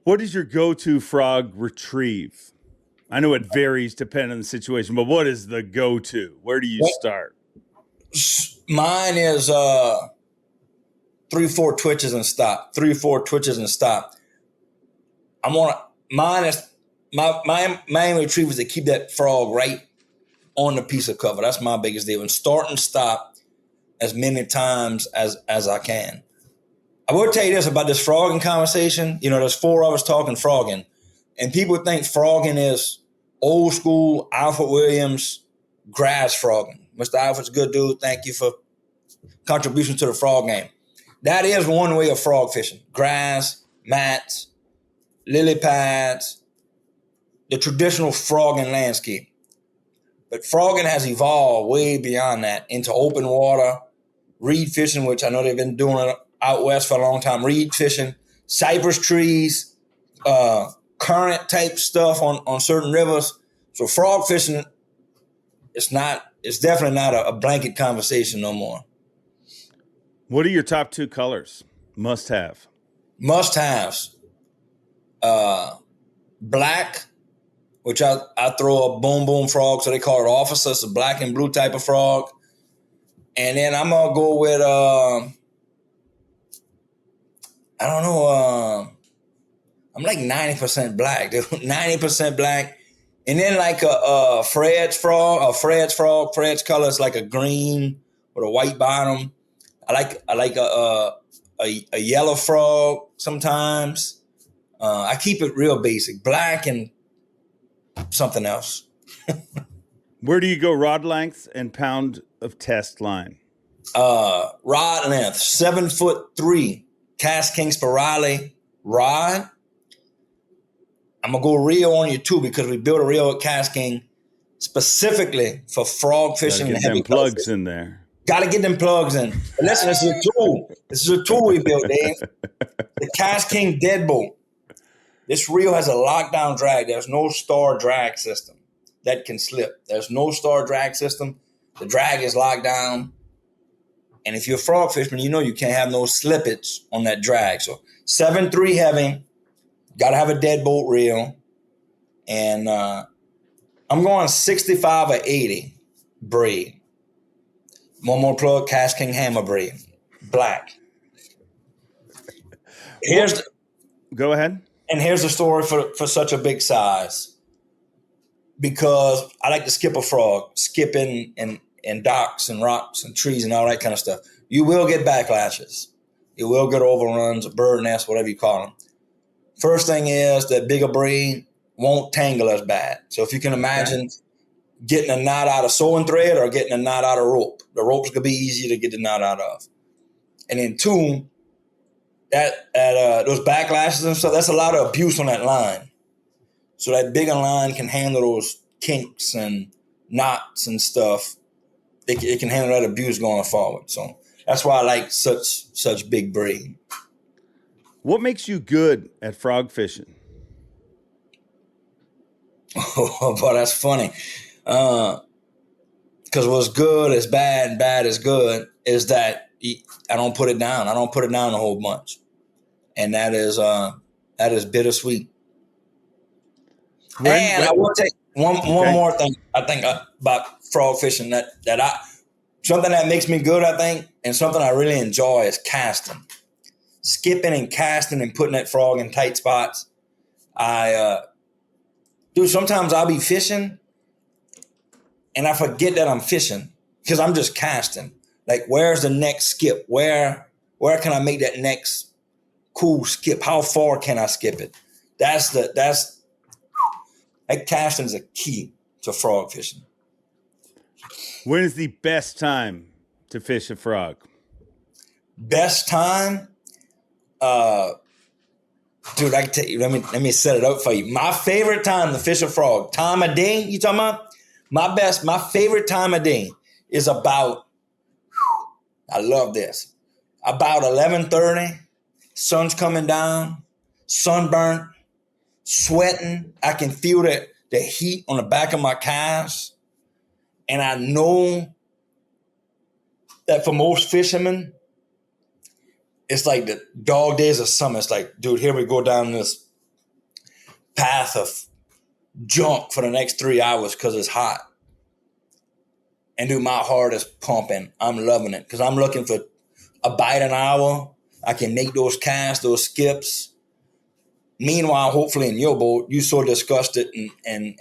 What is your go-to frog retrieve? I know it varies depending on the situation, but what is the go-to? Where do you start? Mine is 3-4 twitches and stop. 3-4 twitches and stop. Mine is my main retrieve is to keep that frog right on the piece of cover. That's my biggest deal. And start and stop as many times as I can. I will tell you this about this frogging conversation. You know, there's 4 of us talking frogging, and people think frogging is old school Alfred Williams grass frogging. Mr. Alfred's a good dude. Thank you for contribution to the frog game. That is one way of frog fishing. Grass, mats, lily pads, the traditional frogging landscape. But frogging has evolved way beyond that into open water, reed fishing, which I know they've been doing it out west for a long time, reed fishing, cypress trees, current type stuff on certain rivers. So frog fishing, it's definitely not a blanket conversation no more. What are your top 2 colors? Must-have. Must-haves. Black, which I throw a boom boom frog, so they call it officer. It's a black and blue type of frog. And then I'm going to go with, I don't know, I'm like 90% black, dude. 90% black. And then like a Fred's frog. Fred's color is like a green with a white bottom. I like a yellow frog sometimes. I keep it real basic, black and something else. Where do you go rod length and pound of test line? Rod length, 7'3", Cast King Spirale rod. I'm going to go reel on you too, because we built a reel at Cast King specifically for frog fishing and heavy plugs fishing. in there. Got to get them plugs in. But listen, this is a tool. This is a tool we built, Dave. The Cast King deadbolt. This reel has a lockdown drag. There's no star drag system that can slip. There's no star drag system. The drag is locked down. And if you're a frog fisherman, you know you can't have no slippage on that drag. So 7'3" heavy. Got to have a deadbolt reel. And I'm going 65 or 80 braid. One more plug, Cash King Hammer braid, black. Go ahead. And here's the story for such a big size. Because I like to skip a frog, skipping and docks and rocks and trees and all that kind of stuff. You will get backlashes. You will get overruns, a bird nest, whatever you call them. First thing is that bigger braid won't tangle as bad. So if you can imagine getting a knot out of sewing thread or getting a knot out of rope, the rope's gonna be easier to get the knot out of. And then two, those backlashes and stuff, that's a lot of abuse on that line. So that bigger line can handle those kinks and knots and stuff. It can handle that abuse going forward. So that's why I like such big braid. What makes you good at frog fishing? Oh, boy, that's funny. Because what's good is bad and bad is good is that I don't put it down. I don't put it down a whole bunch. And that is bittersweet. I will take one more thing I think about frog fishing something that makes me good, I think, and something I really enjoy is casting. Skipping and casting and putting that frog in tight spots. Sometimes I'll be fishing and I forget that I'm fishing because I'm just casting. Like, where's the next skip? Where can I make that next cool skip? How far can I skip it? That casting is a key to frog fishing. When is the best time to fish a frog? Best time? Dude, I can tell you, let me set it up for you. My favorite time to fish a frog, time of day, you talking about? My favorite time of day is about, I love this, about 11:30, sun's coming down, sunburnt, sweating. I can feel the heat on the back of my calves. And I know that for most fishermen, it's like the dog days of summer. It's like, dude, here we go down this path of junk for the next 3 hours because it's hot. And dude, my heart is pumping. I'm loving it because I'm looking for a bite an hour. I can make those casts, those skips. Meanwhile, hopefully in your boat, you so disgusted and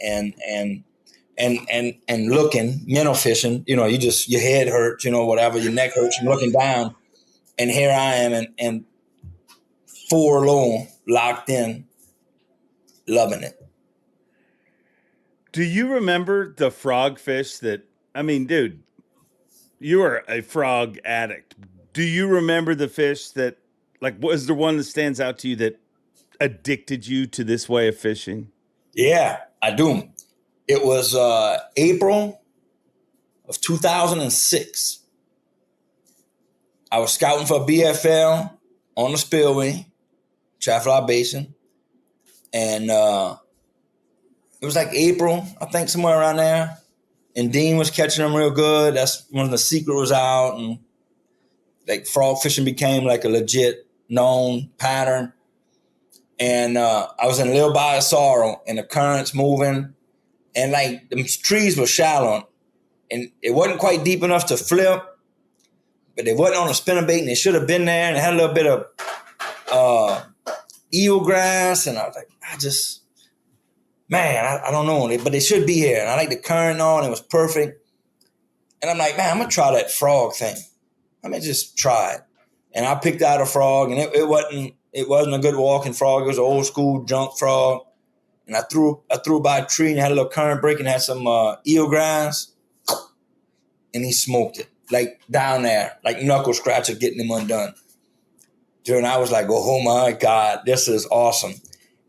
looking, minnow fishing, your head hurts, whatever, your neck hurts, you're looking down. And here I am and forlorn, locked in, loving it. Do you remember the frog fish dude, you are a frog addict. Do you remember the fish that, was there one that stands out to you that addicted you to this way of fishing? Yeah, I do. It was April of 2006. I was scouting for BFL on the spillway, Trafalgar Basin. And it was like April, I think, somewhere around there. And Dean was catching them real good. That's when the secret was out. And like frog fishing became like a legit known pattern. And I was in Little Bay of Sorrow and the current's moving. And like the trees were shallow. And it wasn't quite deep enough to flip. But they wasn't on a spinnerbait and they should have been there. And it had a little bit of eelgrass. And I was like, I don't know. But they should be here. And I like the current on. It was perfect. And I'm like, man, I'm going to try that frog thing. I'm going to just try it. And I picked out a frog. And it wasn't a good walking frog. It was an old school junk frog. And I threw by a tree and had a little current break and had some eelgrass. And he smoked it. Like down there. Like knuckle scratcher getting him undone. Dude, and I was like, oh my God, this is awesome.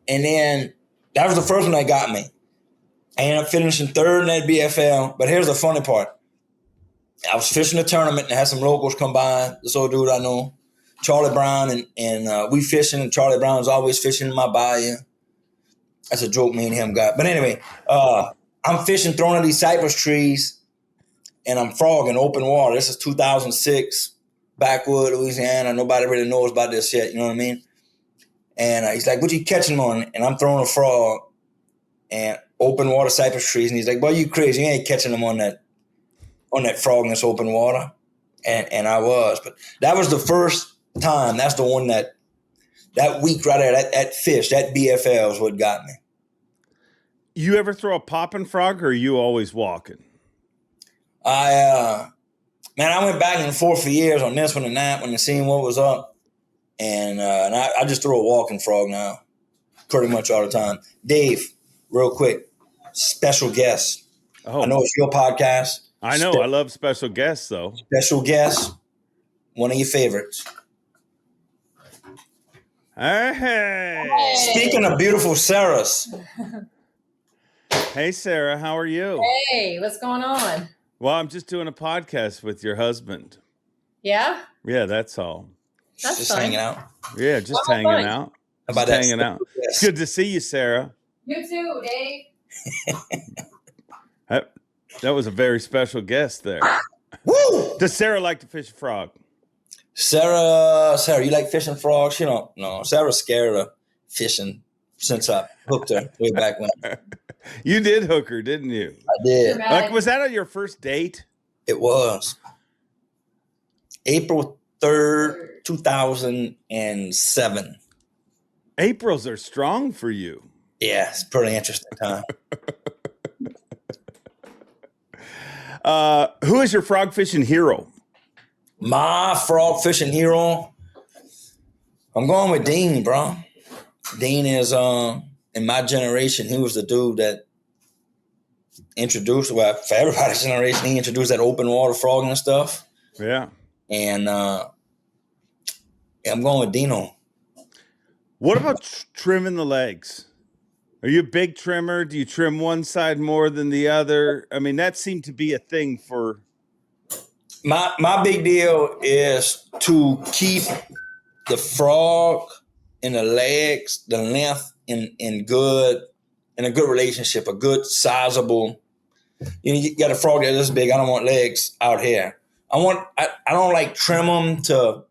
And then that was the first one that got me. I ended up finishing third in that BFL. But here's the funny part. I was fishing a tournament and had some locals come by. This old dude I know, Charlie Brown, and we fishing, and Charlie Brown's always fishing in my bayou. That's a joke me and him got. But anyway, I'm fishing, throwing at these cypress trees, and I'm frogging open water. This is 2006, backwood, Louisiana. Nobody really knows about this yet, you know what I mean? And he's like, what you catching on? And I'm throwing a frog. and open water cypress trees. And he's like, "Boy, you crazy? You ain't catching them on that frog in this open water." And I was, but that was the first time. That's the one that week right there, that fish, that BFL is what got me. You ever throw a popping frog, or are you always walking? I went back and forth for years on this one and that one and seeing what was up. And I just throw a walking frog now pretty much all the time. Dave, real quick, special guest. Oh, I know it's your podcast. I know. I love special guests, though. Special guest, one of your favorites. Hey. Speaking of beautiful Sarahs. Hey, Sarah, how are you? Hey, what's going on? Well, I'm just doing a podcast with your husband. Yeah? Yeah, that's all. That's just fun. hanging out. Yeah, just Oh, hanging fun. out. How about Just that? hanging out. Yes. It's good to see you, Sarah. You too, Dave. That was a very special guest there. Woo! Does Sarah like to fish a frog? Sarah, you like fishing frogs? She don't know. Sarah's scared of fishing since I hooked her way back when. You did hook her, didn't you? I did. Like, was that on your first date? It was. April 3rd, 2007. Aprils are strong for you. Yeah, it's a pretty interesting time. Who is your frog fishing hero? My frog fishing hero, I'm going with Dean, bro. Dean is, in my generation, he was the dude that introduced, well, for everybody's generation, he introduced that open water frogging and stuff. Yeah. And I'm going with Dino. What about trimming the legs? Are you a big trimmer? Do you trim one side more than the other? I mean, that seemed to be a thing for... My big deal is to keep the frog and the legs, the length in a good relationship, a good sizable. You got a frog that's this big. I don't want legs out here. I don't like trim them to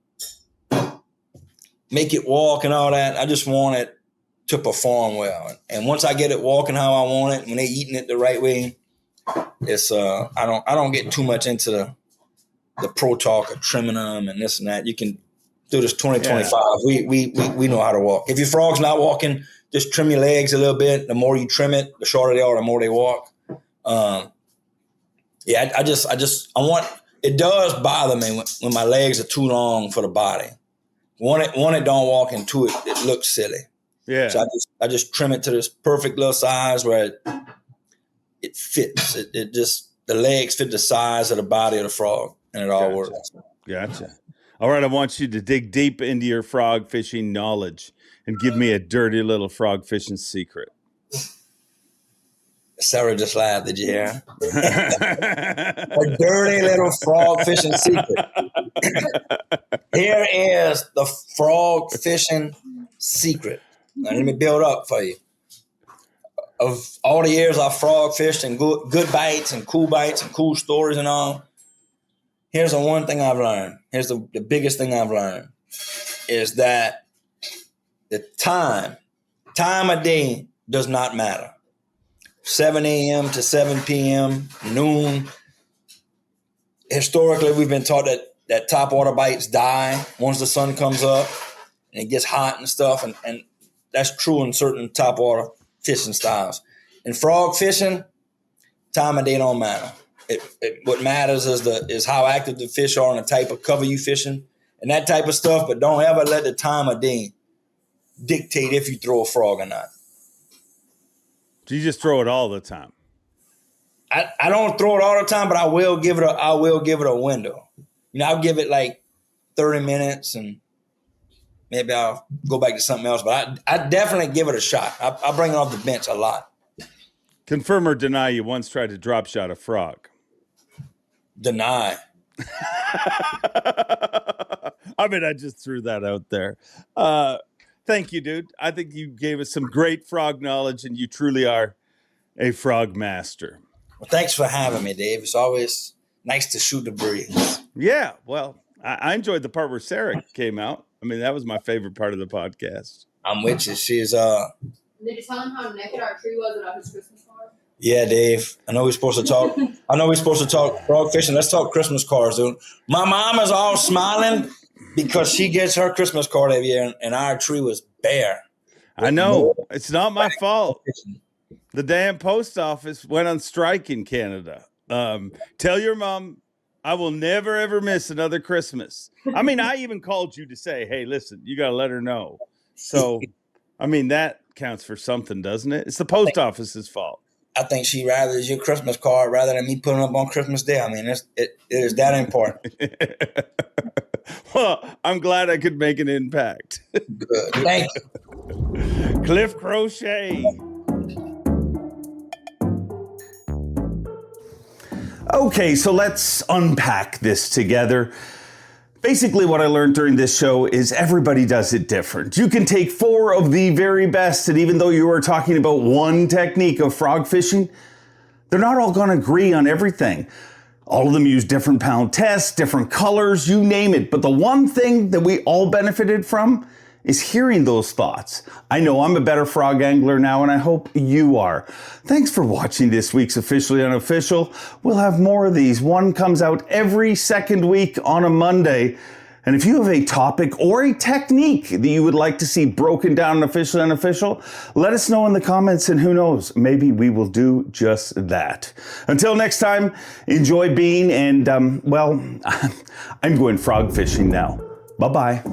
make it walk and all that. I just want it to perform well. And once I get it walking how I want it, when they eating it the right way, it's I don't get too much into the pro talk of trimming them and this and that. You can do this 2025. Yeah. We know how to walk. If your frog's not walking, just trim your legs a little bit. The more you trim it, the shorter they are, the more they walk. I want. It does bother me when my legs are too long for the body. One, it don't walk, and two, it looks silly. Yeah. So I just trim it to this perfect little size where it fits. It just, the legs fit the size of the body of the frog, and it all works. Gotcha. All right, I want you to dig deep into your frog fishing knowledge and give me a dirty little frog fishing secret. Sarah just laughed. Did you hear? A dirty little frog fishing secret. Here is the frog fishing secret. Now, let me build up for you. Of all the years I frog fished and good bites and cool stories and all, here's the one thing I've learned. Here's the biggest thing I've learned is that the time of day does not matter. 7 a.m. to 7 p.m., noon. Historically, we've been taught that topwater bites die once the sun comes up and it gets hot and stuff. And that's true in certain topwater fishing styles. In frog fishing, time of day don't matter. What matters is how active the fish are and the type of cover you fishing and that type of stuff. But don't ever let the time of day dictate if you throw a frog or not. Do you just throw it all the time? I don't throw it all the time, but I will give it a window. I'll give it like 30 minutes and maybe I'll go back to something else. But I definitely give it a shot. I bring it off the bench a lot. Confirm or deny you once tried to drop shot a frog? Deny. I mean, I just threw that out there. Thank you, dude. I think you gave us some great frog knowledge, and you truly are a frog master. Well, thanks for having me, Dave. It's always nice to shoot the breeze. Yeah, well, I enjoyed the part where Sarah came out. I mean, that was my favorite part of the podcast. I'm with you. She's Did you tell him how naked our tree was about his Christmas card? Yeah, Dave. I know we're supposed to talk. Frog fishing. Let's talk Christmas cards, dude. My mom is all smiling because she gets her Christmas card every year, and our tree was bare. I know. It's not my fault. The damn post office went on strike in Canada. Tell your mom I will never, ever miss another Christmas. I mean, I even called you to say, hey, listen, you got to let her know. So, I mean, that counts for something, doesn't it? It's the post office's fault. I think she rather your Christmas card rather than me putting up on Christmas Day. I mean, it is that important. Well, I'm glad I could make an impact. Good. Thank you. Cliff Crochet. Okay, so let's unpack this together. Basically, what I learned during this show is everybody does it different. You can take 4 of the very best, and even though you are talking about one technique of frog fishing, they're not all going to agree on everything. All of them use different pound tests, different colors, you name it. But the one thing that we all benefited from is hearing those thoughts. I know I'm a better frog angler now, and I hope you are. Thanks for watching this week's Officially Unofficial. We'll have more of these. One comes out every second week on a Monday. And if you have a topic or a technique that you would like to see broken down in Officially Unofficial, let us know in the comments, and who knows, maybe we will do just that. Until next time, enjoy being, and well, I'm going frog fishing now. Bye-bye.